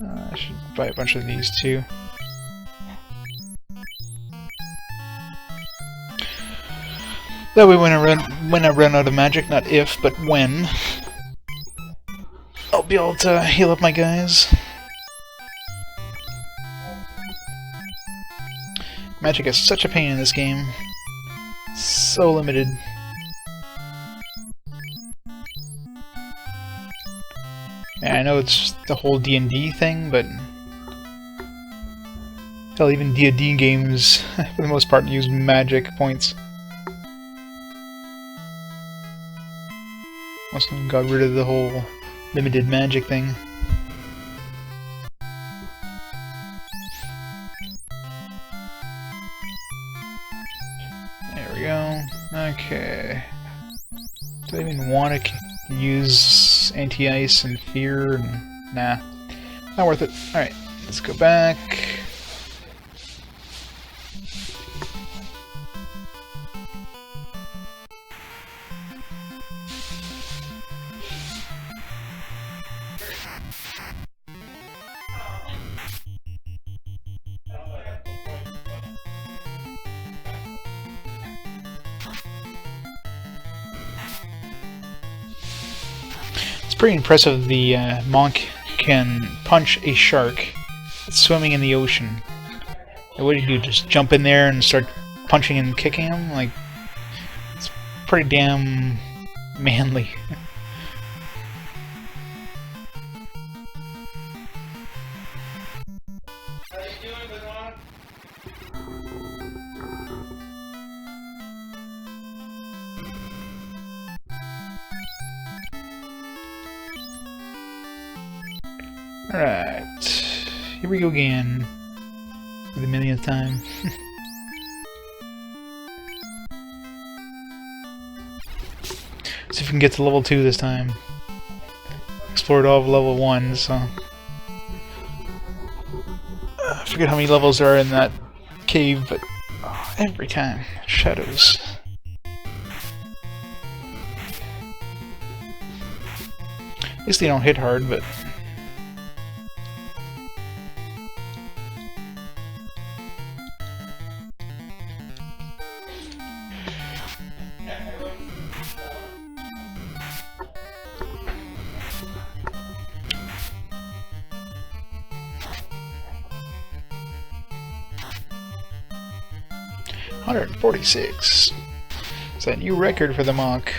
I should buy a bunch of these too. That way when I run out of magic, not if, but when, I'll be able to heal up my guys. Magic is such a pain in this game. So limited. And I know it's the whole D&D thing, but hell, even D&D games, for the most part, use magic points. Most of them got rid of the whole limited magic thing. There we go. Okay. Do I even want to use anti-ice and fear? Nah. Not worth it. Alright, let's go back. Pretty impressive the monk can punch a shark that's swimming in the ocean. And what do you do, just jump in there and start punching and kicking him? Like, it's pretty damn manly. Alright, here we go again, for the millionth time. See if we can get to level 2 this time. Explored all of level 1, so... I forget how many levels there are in that cave, but every time, shadows. At least they don't hit hard, but... $146. It's a new record for the monk.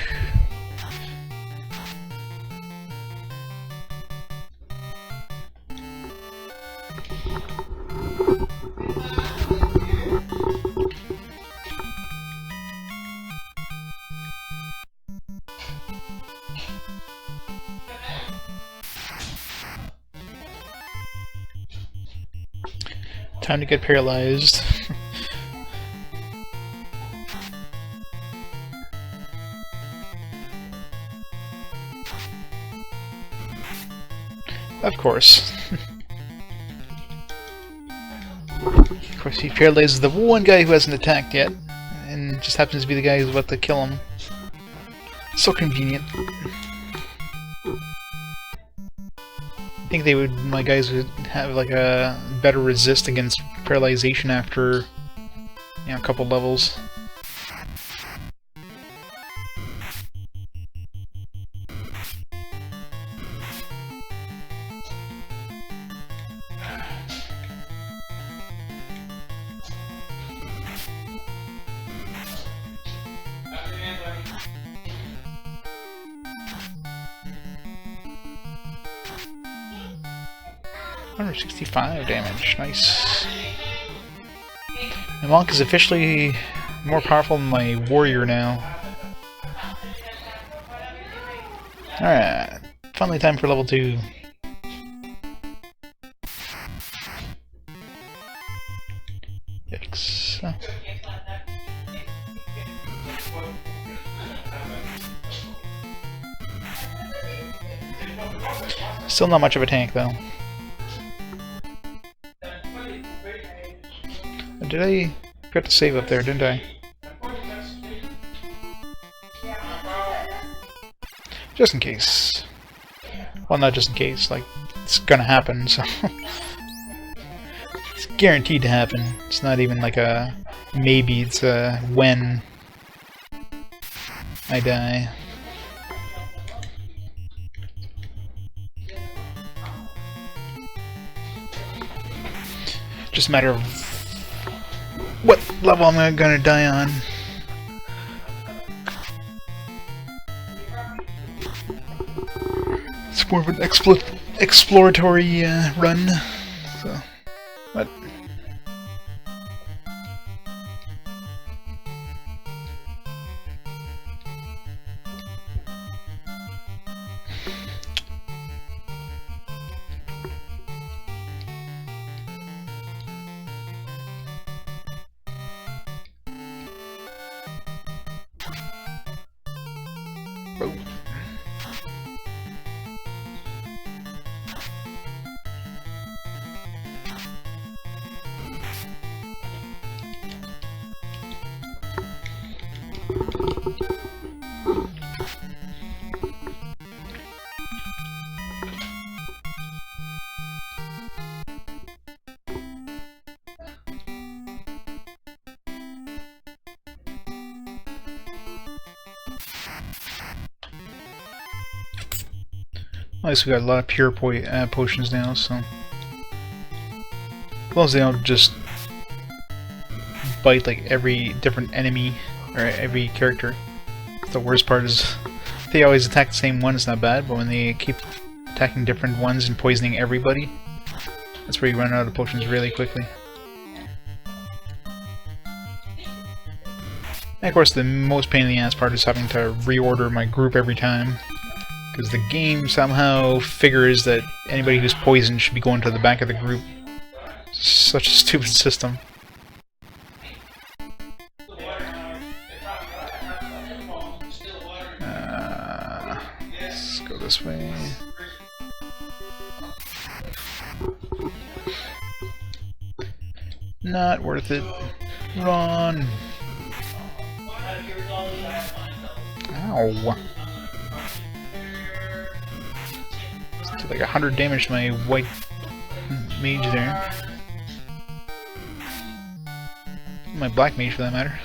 Time to get paralyzed. Of course. Of course, he paralyzes the one guy who hasn't attacked yet, and just happens to be the guy who's about to kill him. So convenient. I think they would, my guys would have like a better resist against paralyzation after, you know, a couple levels. $165 damage, nice. The monk is officially more powerful than my warrior now. Alright, finally time for level 2. Yikes. Oh. Still not much of a tank though. Did I forget to save up there, didn't I? Just in case. Well, not just in case, like, it's gonna happen, so... It's guaranteed to happen. It's not even like a maybe, it's a when I die. Just a matter of what level I'm gonna die on. Let's It's more of an exploratory run. So, but oh. At least we got a lot of pure potions now, so as long as they don't just bite like every different enemy or every character. The worst part is they always attack the same one, it's not bad, but when they keep attacking different ones and poisoning everybody, that's where you run out of potions really quickly. And of course the most pain in the ass part is having to reorder my group every time, because the game somehow figures that anybody who's poisoned should be going to the back of the group. Such a stupid system. Let's go this way. Not worth it. Run! Ow! Did like 100 damage to my white mage there. My black mage for that matter.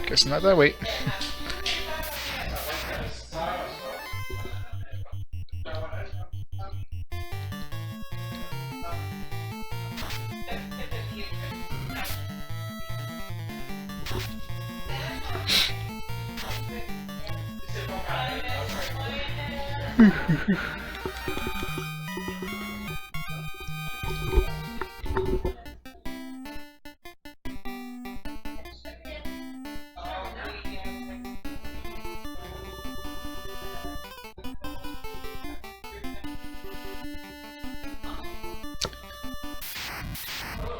Guess not that way.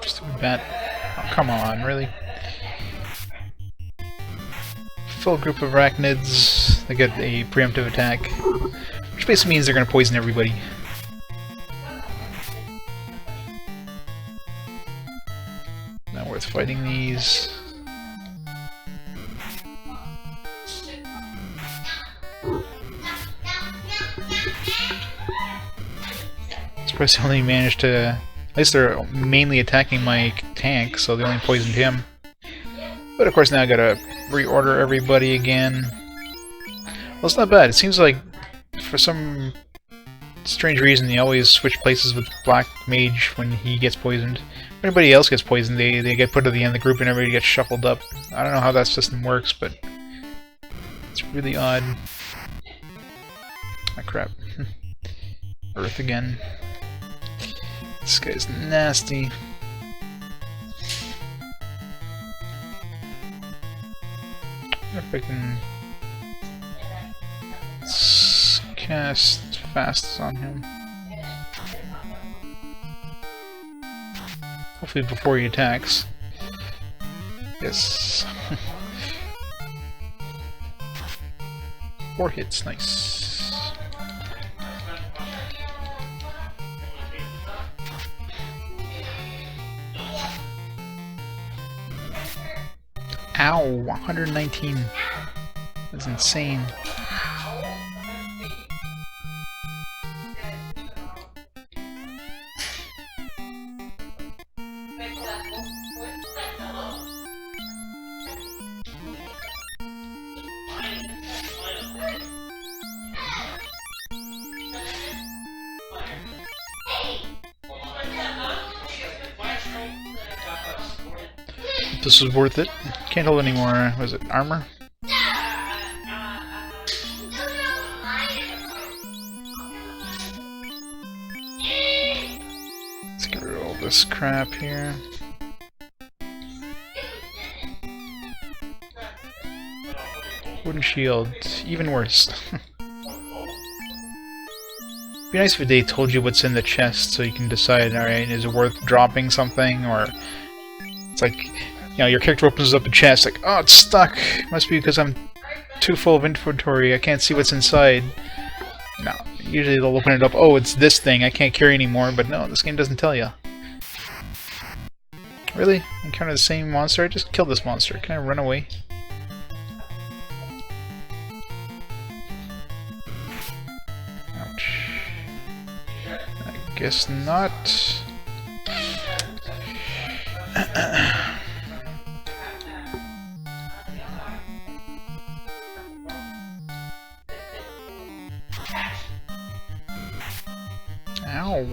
Stupid bat. Oh, come on, really? Full group of arachnids. They get a preemptive attack, which basically means they're going to poison everybody. Not worth fighting these. Surprised they only managed to... At least they're mainly attacking my tank, so they only poisoned him. But of course now I gotta reorder everybody again. Well, it's not bad. It seems like, for some strange reason, they always switch places with Black Mage when he gets poisoned. When anybody else gets poisoned, they get put at the end of the group and everybody gets shuffled up. I don't know how that system works, but it's really odd. Ah, crap. Earth again. This guy's nasty. I wonder if I can cast fast on him. Hopefully before he attacks. Yes. 4 hits, nice. Ow, 119. That's insane. This was worth it. Can't hold any more, was it armor? Let's get rid of all this crap here. Wooden shield, even worse. Be nice if they told you what's in the chest so you can decide, alright, is it worth dropping something, or it's like, you know, your character opens up a chest, like, oh, it's stuck! Must be because I'm too full of inventory, I can't see what's inside. No, usually they'll open it up, oh, it's this thing, I can't carry anymore, but no, this game doesn't tell you. Really? Encounter the same monster? I just killed this monster, can I run away? Guess not. Ow!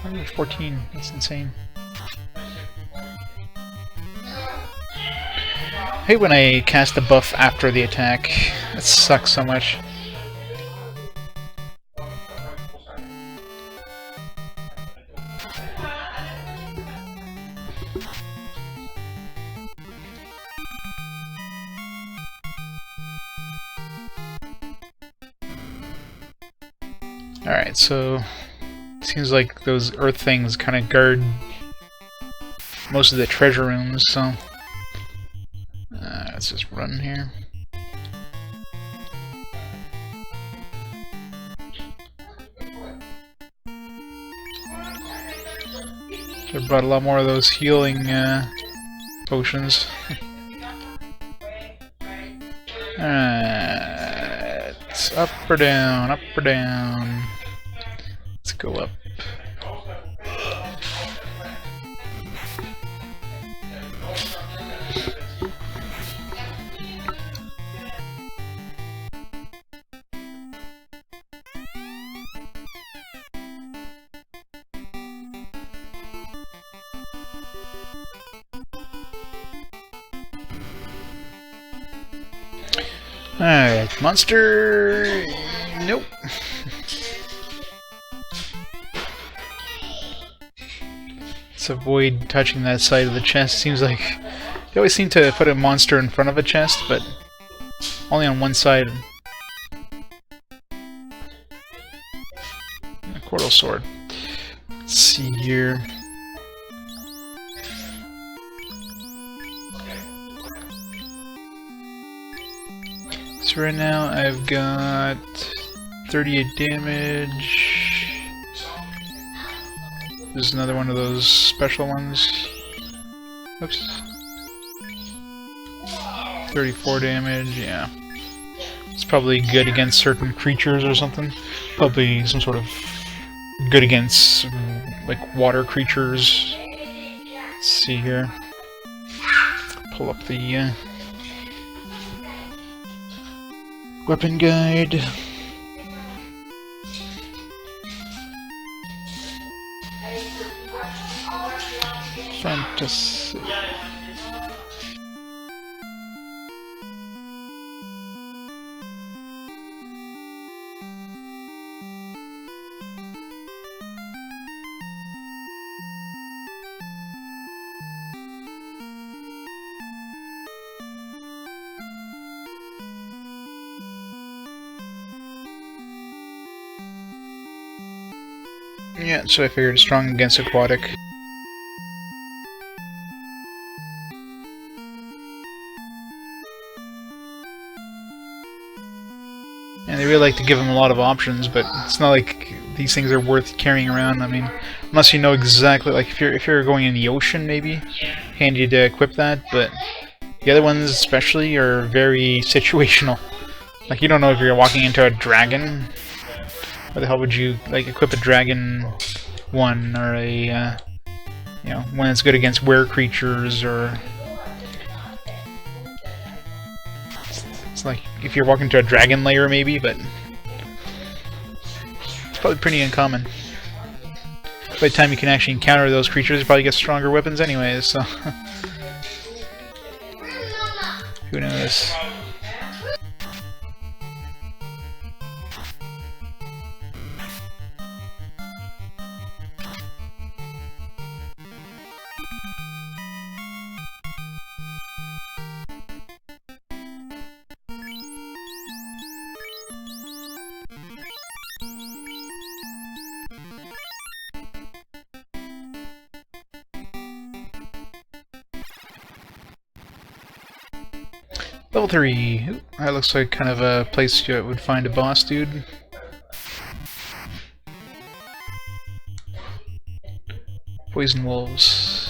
114, that's insane. I hate when I cast a buff after the attack. That sucks so much. Alright, so it seems like those earth things kind of guard most of the treasure rooms, so let's just run here. Should have brought a lot more of those healing potions. Up or down, up or down. Let's go up. Alright, monster... Nope. Let's avoid touching that side of the chest. Seems like they always seem to put a monster in front of a chest, but only on one side. A Cordal sword. Let's see here. So right now I've got 38 damage. There's another one of those special ones. Oops. 34 damage, yeah. It's probably good against certain creatures or something. Probably some sort of good against, like, water creatures. Let's see here. Pull up the weapon guide. Fantasy. Yeah, so I figured strong against aquatic. And they really like to give them a lot of options, but it's not like these things are worth carrying around. I mean, unless you know exactly, like if you're going in the ocean, maybe handy to equip that. But the other ones, especially, are very situational. Like you don't know if you're walking into a dragon. Why the hell would you like equip a dragon one or a you know, one that's good against were creatures, or it's like if you're walking to a dragon lair maybe, but it's probably pretty uncommon. By the time you can actually encounter those creatures, you probably get stronger weapons anyways, so Who knows? Level 3. Ooh, that looks like kind of a place you would find a boss dude. Poison wolves.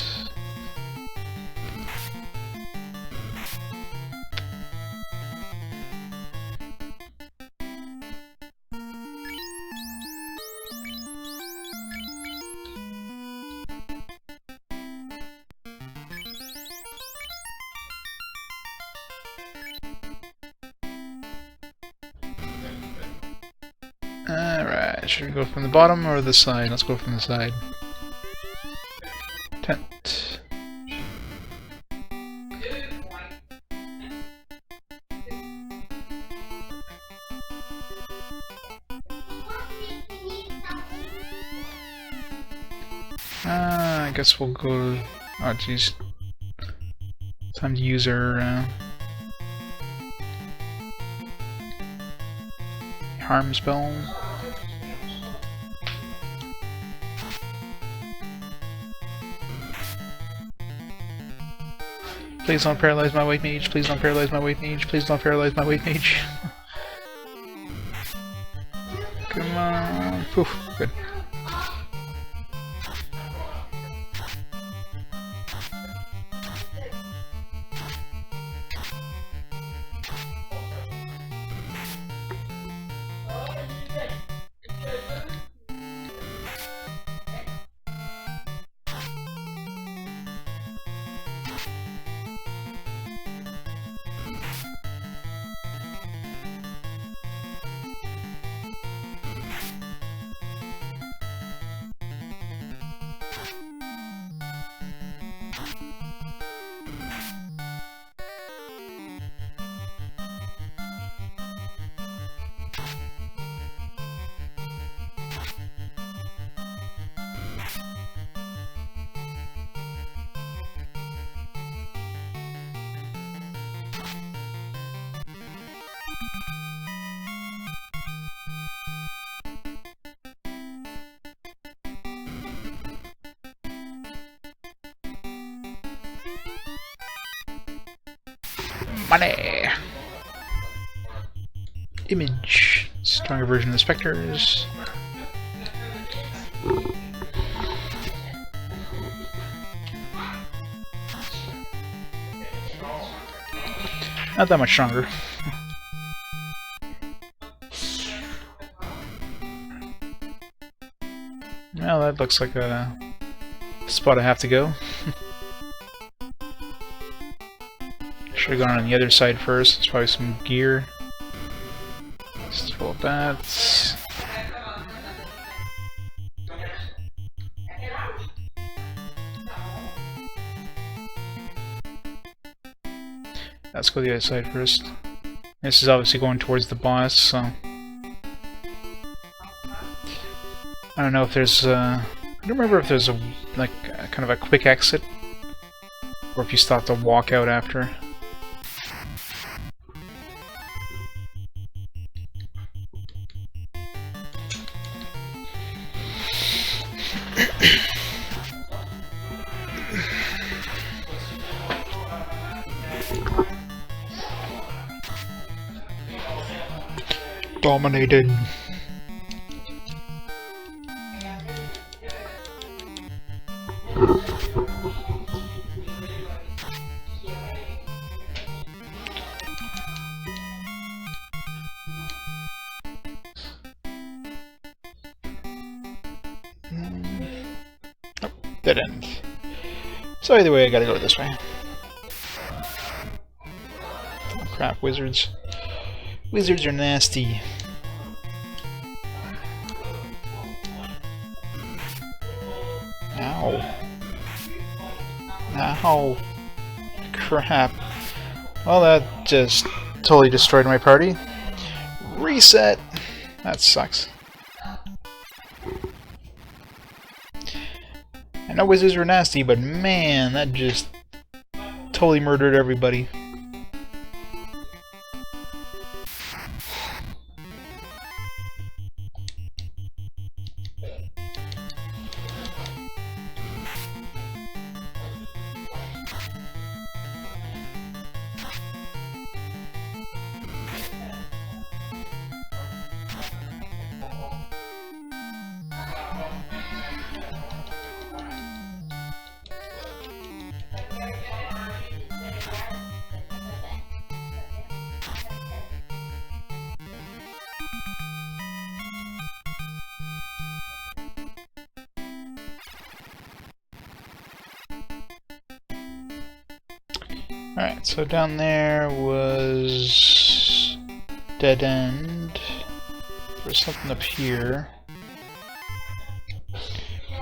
Alright, should we go from the bottom or the side? Let's go from the side. Tent. I guess we'll go... Oh jeez. Time to use our harm spell. Please don't paralyze my white mage, please don't paralyze my white mage, please don't paralyze my white mage. Come on. Poof, good. Money! Image. Stronger version of the specters. Not that much stronger. Well, that looks like a spot I have to go. Should have gone on the other side first. There's probably some gear. Just full of bats. Let's go the other side first. This is obviously going towards the boss, so I don't know if there's I don't remember if there's a kind of a quick exit, or if you still have to walk out after. Dominated. Oh, dead end. So either way, I gotta go this way. Oh crap, wizards. Wizards are nasty. Ow. Ow. Crap. Well, that just totally destroyed my party. Reset! That sucks. I know wizards are nasty, but man, that just totally murdered everybody. Alright, so down there was dead end. There's something up here.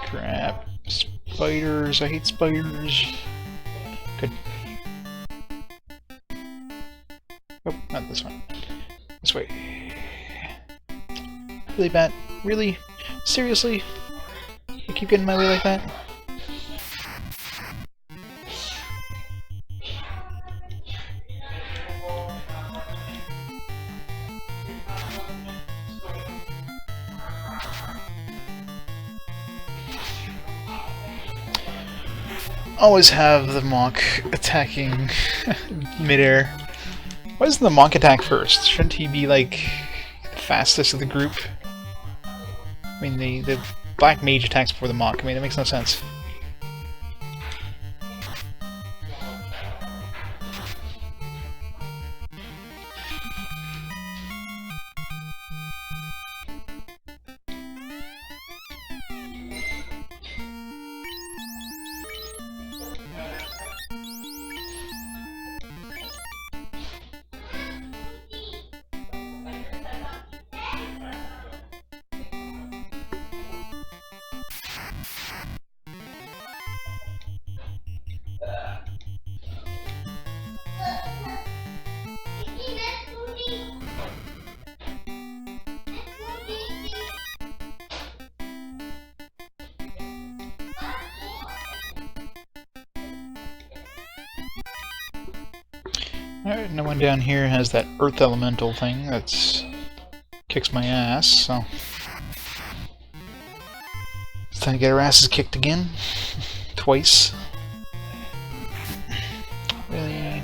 Crap. Spiders. I hate spiders. Good. Oh, not this one. This way. Really bad. Really? Seriously? You keep getting in my way like that? Always have the monk attacking midair. Why doesn't the monk attack first? Shouldn't he be like the fastest of the group? I mean, the black mage attacks before the monk. I mean, that makes no sense. Alright, no one down here has that earth elemental thing that's kicks my ass, so it's time to get our asses kicked again. Twice. Really?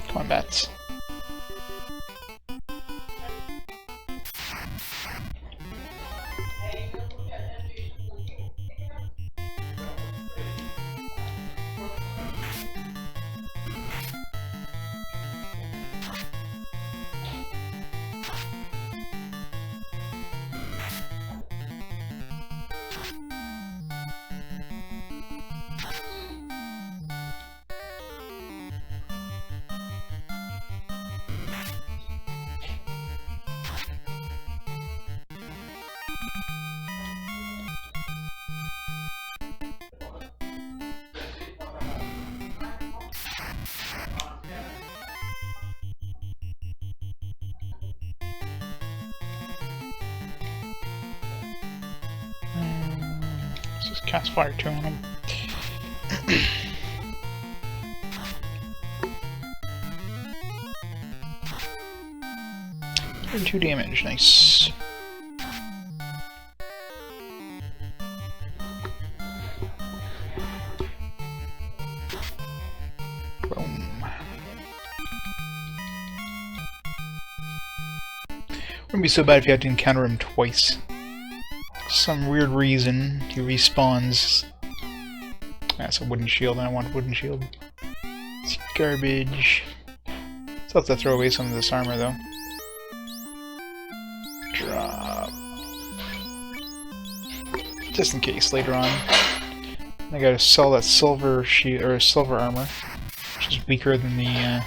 Come on, bats. Just cast fire two on him. And 2 damage, nice. Boom. Wouldn't be so bad if you had to encounter him twice. Some weird reason he respawns. That's a wooden shield, and I want a wooden shield. It's garbage. Still have to throw away some of this armor though. Drop. just in case later on. I gotta sell that silver shield or silver armor, which is weaker than the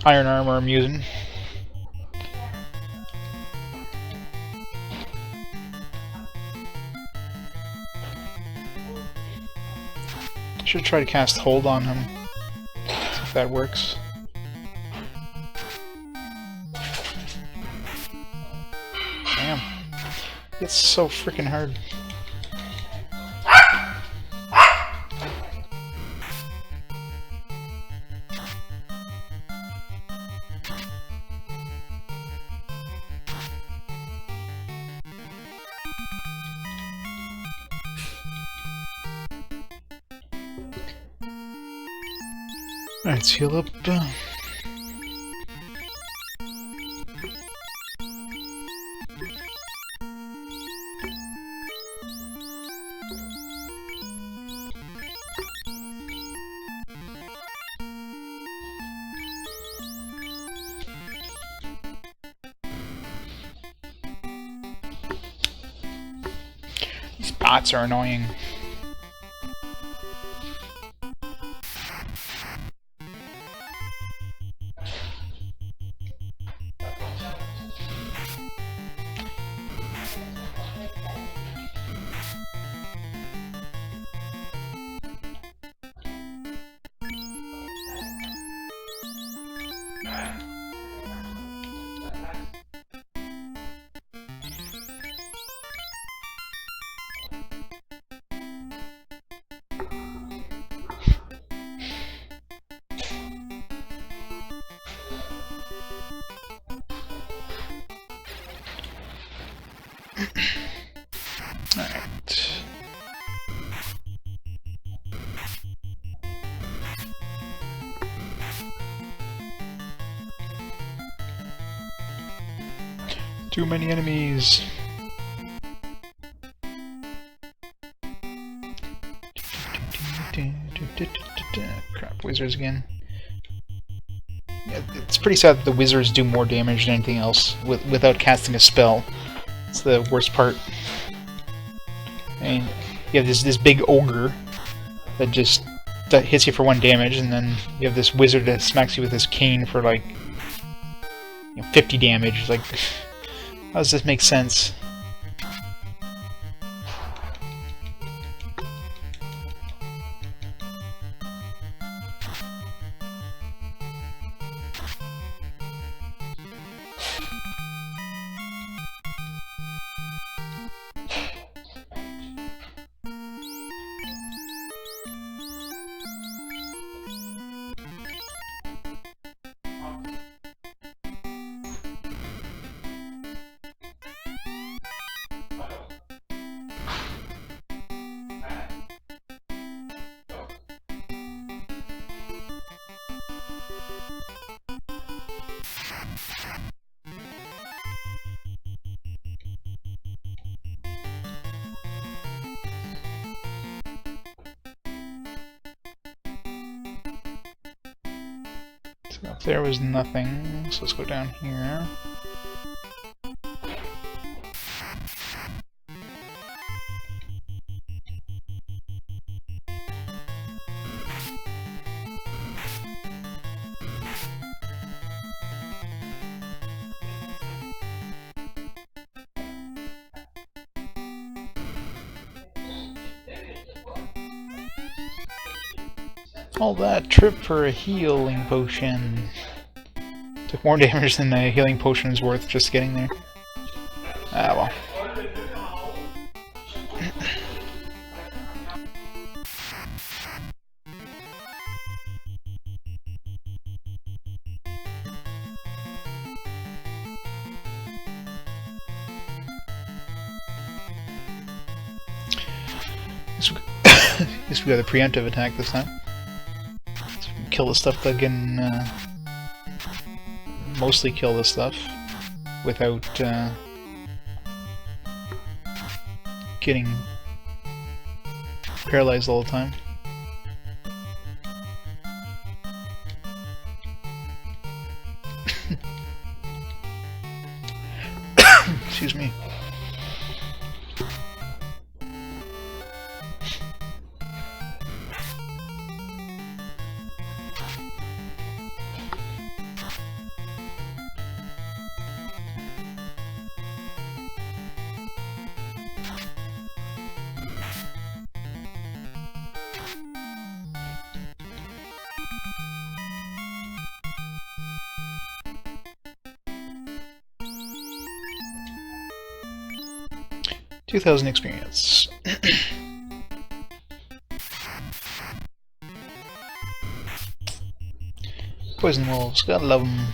iron armor I'm using. I should try to cast hold on him. See if that works. Damn. It's so freaking hard. Alright, let's heal up. These bots are annoying. Alright. Too many enemies. Crap, wizards again. Yeah, it's pretty sad that the wizards do more damage than anything else without casting a spell. It's the worst part. I mean, you have this big ogre that just hits you for 1 damage, and then you have this wizard that smacks you with his cane for like 50 damage. Like, how does this make sense? So up there was nothing, so let's go down here. All that trip for a healing potion. Took more damage than the healing potion is worth just getting there. Ah, well. Guess we got a preemptive attack this time. Kill the stuff that can mostly kill the stuff without getting paralyzed all the time. Excuse me. 2,000 experience. Poison wolves, gotta love them.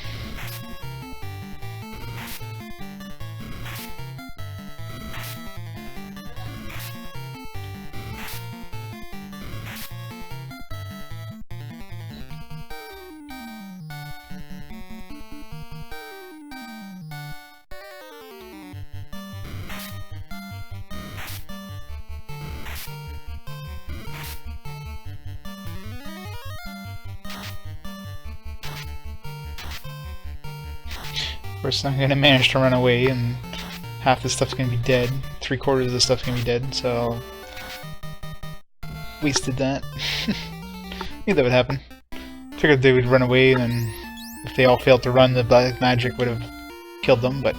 Of course, I'm gonna manage to run away, and half the stuff's gonna be dead. 3/4 of the stuff's gonna be dead, so wasted that. Knew that would happen. Figured they would run away, and then if they all failed to run, the black magic would have killed them. But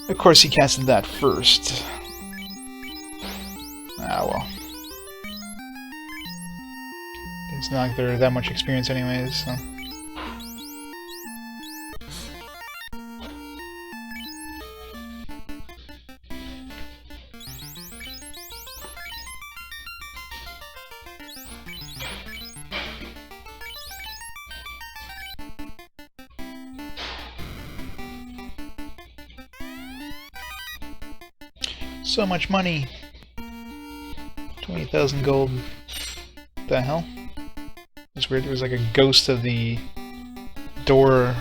of course, he casted that first. Ah well. It's not like they're that much experience, anyways. So. So much money! 20,000 gold. What the hell? It's weird, there was like a ghost of the door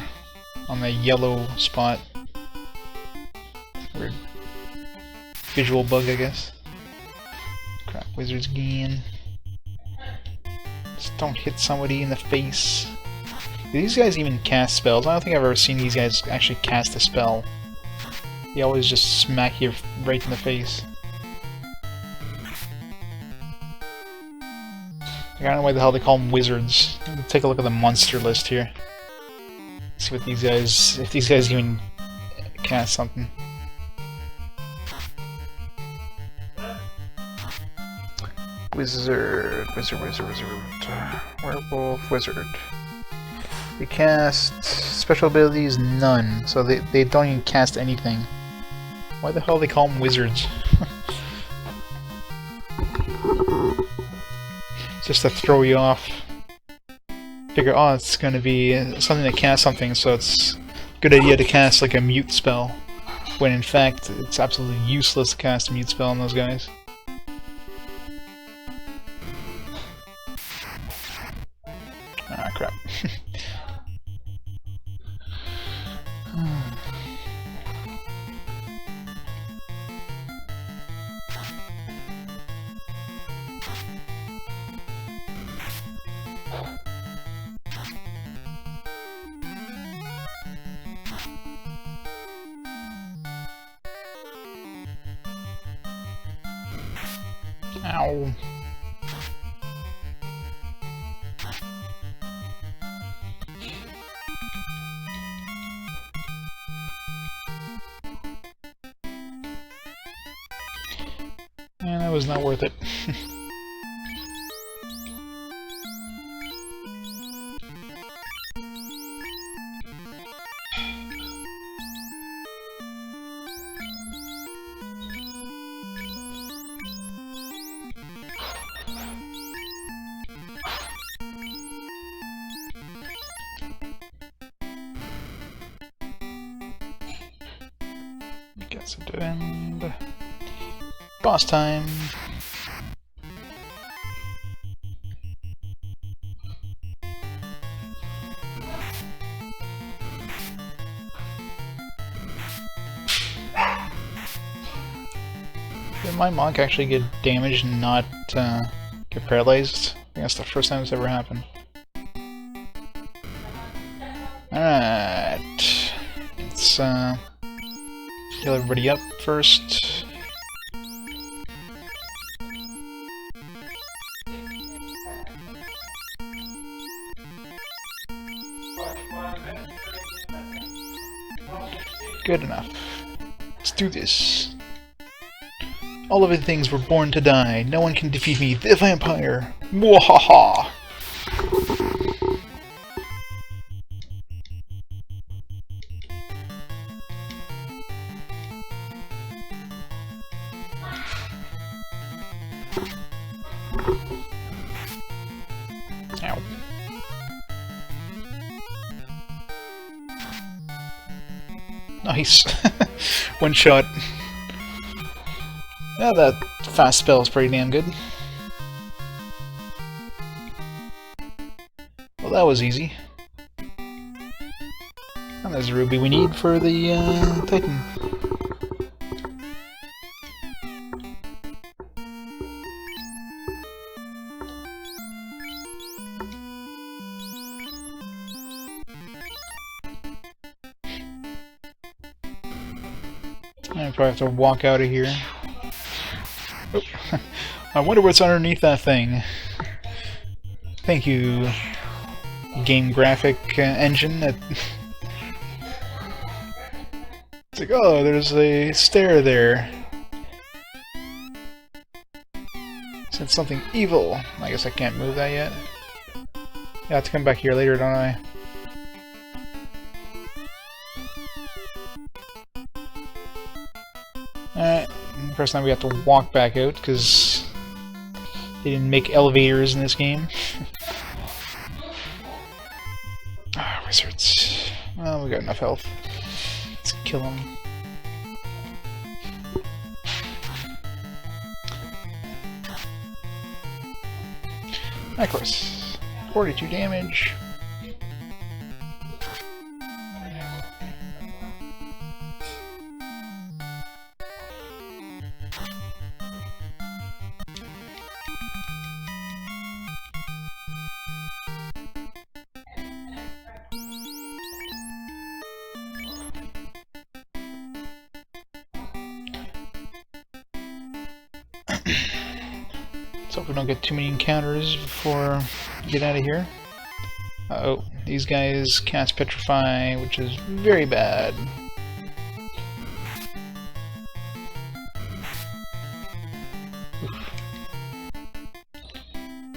on the yellow spot. Weird visual bug, I guess. Crap, wizards again. Just don't hit somebody in the face. Do these guys even cast spells? I don't think I've ever seen these guys actually cast a spell. They always just smack you right in the face. I don't know why the hell they call them wizards. Let's take a look at the monster list here. See what these guys, if these guys even cast something. Wizard, werewolf, wizard. They cast special abilities, none. So they don't even cast anything. Why the hell do they call them wizards? Just to throw you off. Figure, oh, it's gonna be something to cast something, so it's a good idea to cast like a mute spell. When in fact, it's absolutely useless to cast a mute spell on those guys. Ah, crap. Ow. Yeah, that was not worth it. Guess it did end. Boss time! Did my monk actually get damaged and not get paralyzed? I think that's the first time it's ever happened. Alright. Let's heal everybody up first. Good enough. Let's do this. All living things were born to die. No one can defeat me, the vampire! Mwahaha! Ow. Nice. One shot. Yeah, that fast spell is pretty damn good. Well, that was easy. And there's a ruby we need for the Titan. I probably have to walk out of here. Oh. I wonder what's underneath that thing. Thank you, game graphic engine. It's like, oh, there's a stair there. Said something evil. I guess I can't move that yet. I have to come back here later, don't I? Alright, first time we have to walk back out because they didn't make elevators in this game. Ah, wizards. Well, we got enough health. Let's kill them. Of course. 42 damage. So if we don't get too many encounters before we get out of here. Uh-oh, these guys cast Petrify, which is very bad.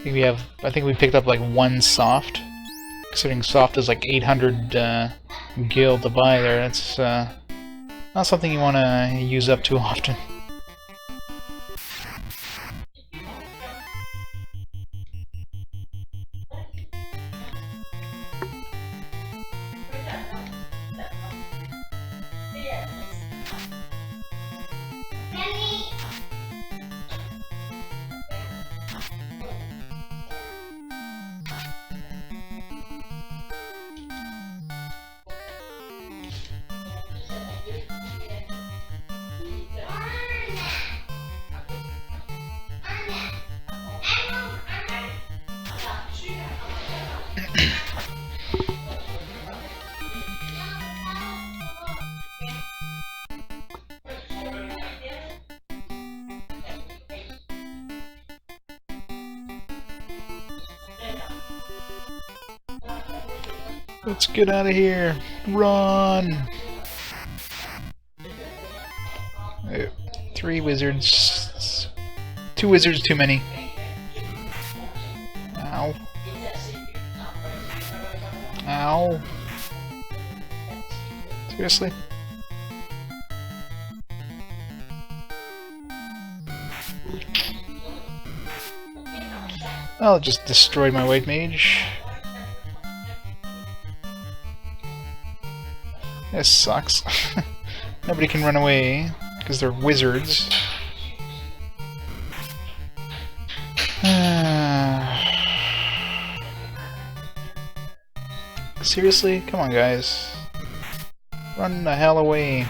I think we picked up like one soft. Considering soft is like 800 gil to buy there, that's not something you want to use up too often. Let's get out of here. Run! Oh, 3 wizards. 2 wizards too many. Ow. Ow. Seriously? I'll just destroy my white mage. This sucks. Nobody can run away because they're wizards. Seriously? Come on, guys. Run the hell away.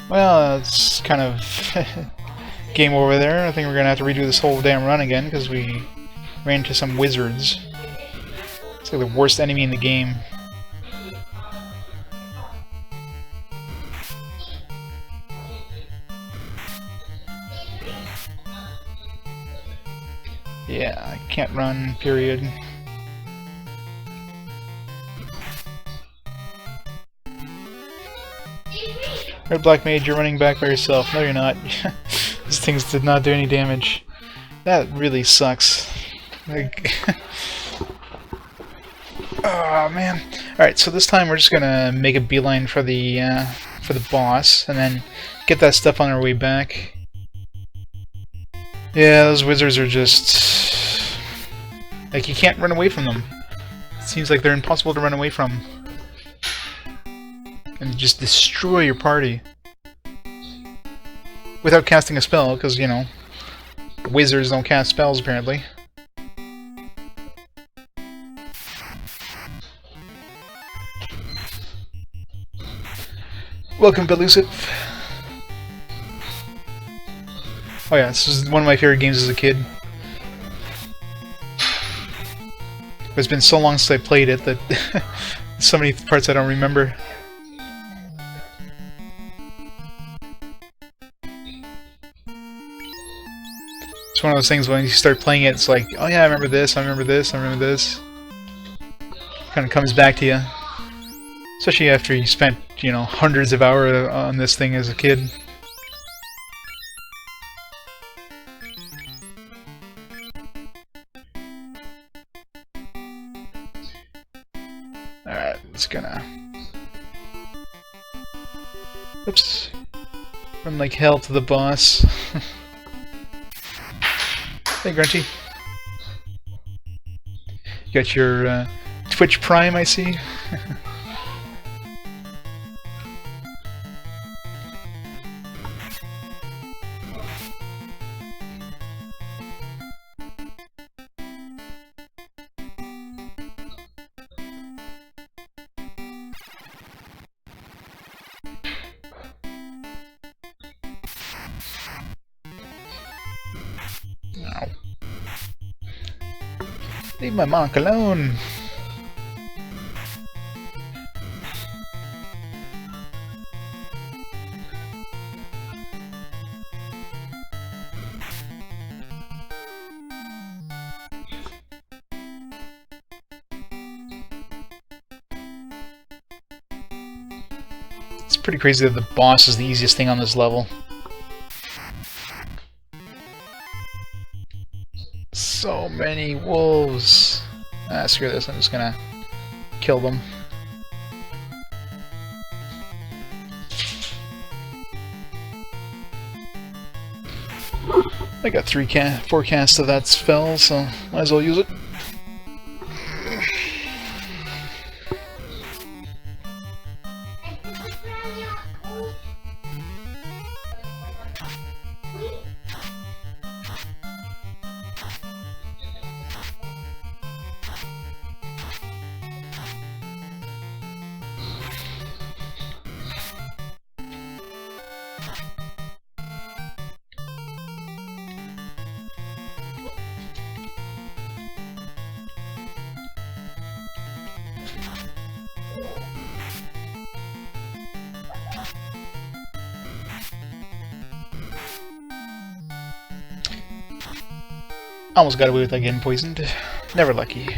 Well, it's kind of game over there. I think we're gonna have to redo this whole damn run again because we ran into some wizards. It's like the worst enemy in the game. Yeah, I can't run, period. Red Black Mage, you're running back by yourself. No, you're not. These things did not do any damage. That really sucks. Like Oh man! All right, so this time we're just gonna make a beeline for the boss, and then get that stuff on our way back. Yeah, those wizards are just like you can't run away from them. It seems like they're impossible to run away from, and just destroy your party without casting a spell, because you know wizards don't cast spells apparently. Welcome, Belusive. Oh yeah, this is one of my favorite games as a kid. But it's been so long since I played it that so many parts I don't remember. It's one of those things when you start playing it, it's like, oh yeah, I remember this, I remember this, I remember this. Kind of comes back to you. Especially after you spent, you know, hundreds of hours on this thing as a kid. Alright, it's gonna... Oops. Run like hell to the boss. Hey, Grunty. You got your Twitch Prime, I see. Ow. Leave my monk alone! It's pretty crazy that the boss is the easiest thing on this level. So many wolves! Ah, screw this, I'm just gonna kill them. I got 4 casts of that spell, so might as well use it. Almost got away with that getting poisoned. Never lucky.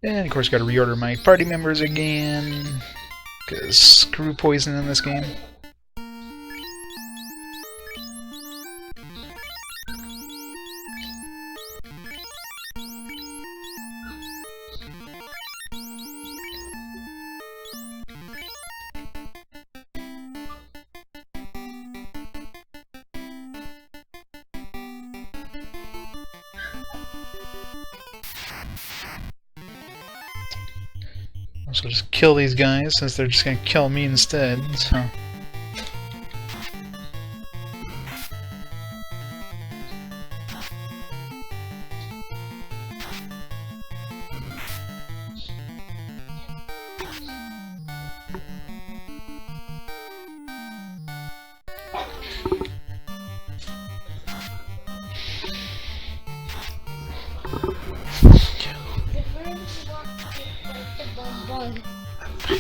And of course gotta reorder my party members again, because screw poison in this game. So just kill these guys, since they're just gonna kill me instead, so...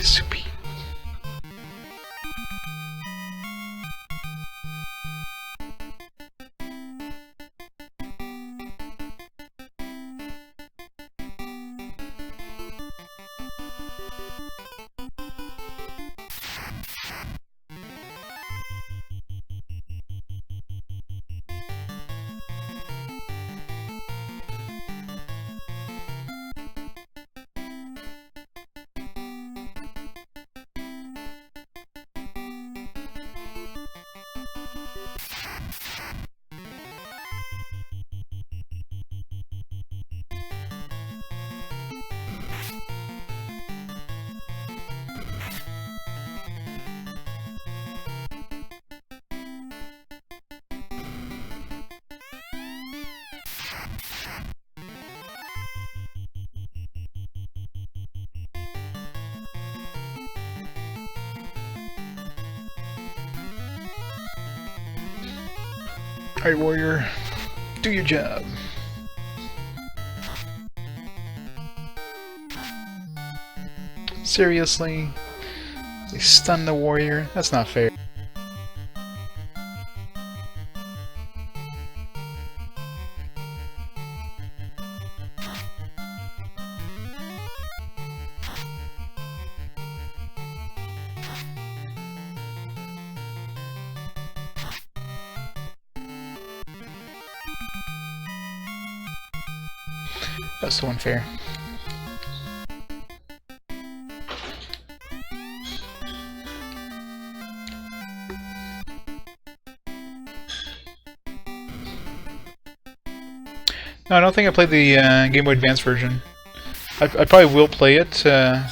Soupy. Alright, warrior. Do your job. Seriously? They stun the warrior? That's not fair. That's so unfair. No, I don't think I played the Game Boy Advance version. I probably will play it. I'm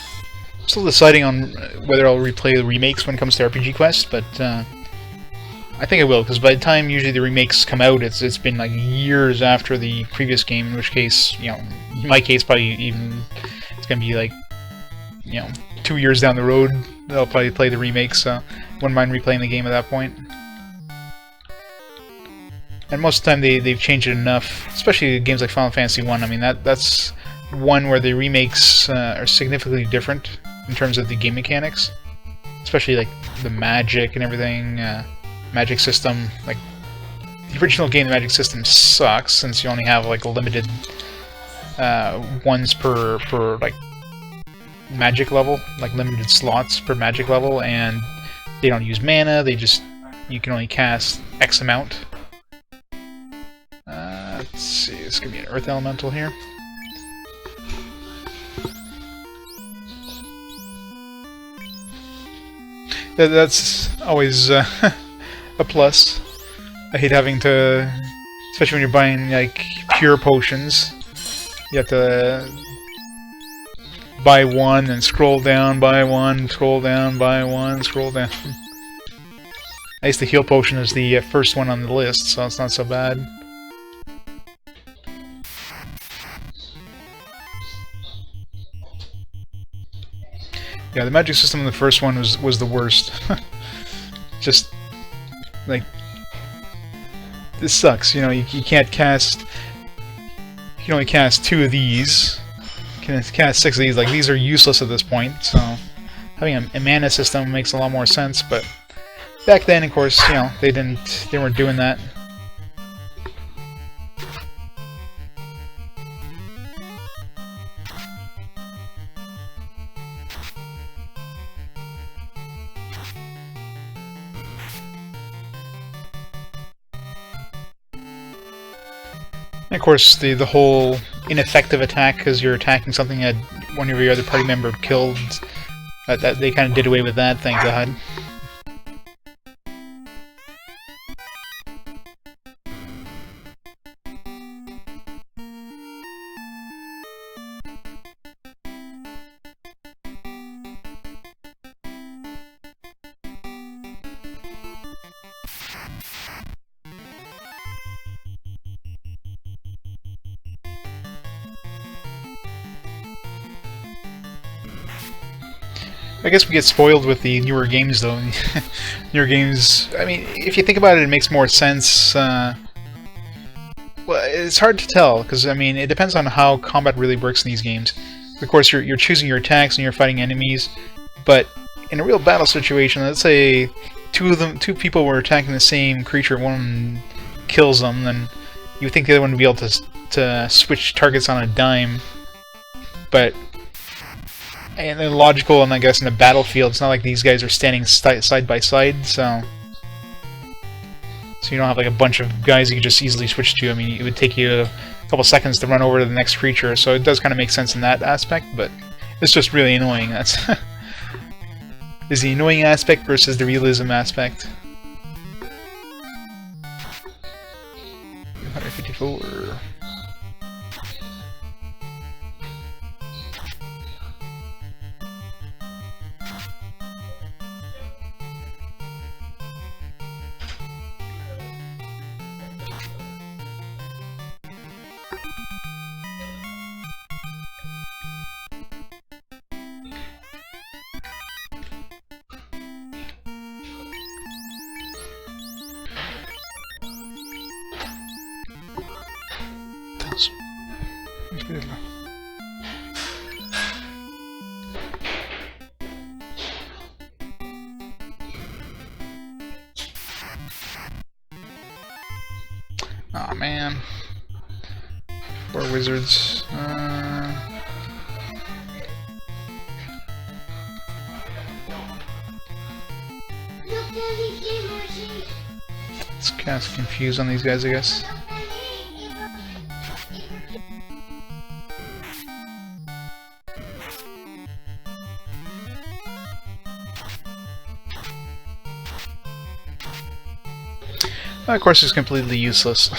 still deciding on whether I'll replay the remakes when it comes to RPG Quest, but I think I will, because by the time usually the remakes come out, it's been like years after the previous game, in which case, you know, in my case, probably even, it's going to be like, you know, 2 years down the road, I'll probably play the remakes, so wouldn't mind replaying the game at that point. And most of the time they've changed it enough, especially games like Final Fantasy 1. I mean, that's one where the remakes are significantly different in terms of the game mechanics, especially like the magic and everything. Magic system, like the original game, the magic system sucks since you only have like a limited ones per like magic level, like limited slots per magic level, and they don't use mana. You can only cast X amount. Let's see, it's gonna be an Earth Elemental here. That's always a plus. I hate having to, especially when you're buying like pure potions, you have to buy one and scroll down, buy one, scroll down, buy one, scroll down. At least the heal potion is the first one on the list, so it's not so bad. Yeah, the magic system in the first one was the worst. Just like, this sucks. You know, you can't cast. You can only cast 2 of these. You can cast 6 of these. Like, these are useless at this point. So having a mana system makes a lot more sense. But back then, of course, you know, they weren't doing that. And of course, the whole ineffective attack because you're attacking something that one of your other party member killed. That they kind of did away with that, thank God. I guess we get spoiled with the newer games, though. Newer games, I mean, if you think about it, it makes more sense. Well, it's hard to tell, because, I mean, it depends on how combat really works in these games. Of course, you're choosing your attacks and you're fighting enemies, but in a real battle situation, let's say two people were attacking the same creature, one kills them, then you would think the other one would be able to switch targets on a dime, but and then logical, and I guess in a battlefield, it's not like these guys are standing side by side, so you don't have like a bunch of guys you can just easily switch to. I mean, it would take you a couple seconds to run over to the next creature, so it does kind of make sense in that aspect, but it's just really annoying. That's is the annoying aspect versus the realism aspect. 154. decirlo. Aw, man. Poor wizards. It's kind of confused on these guys, I guess. Of course, it's completely useless.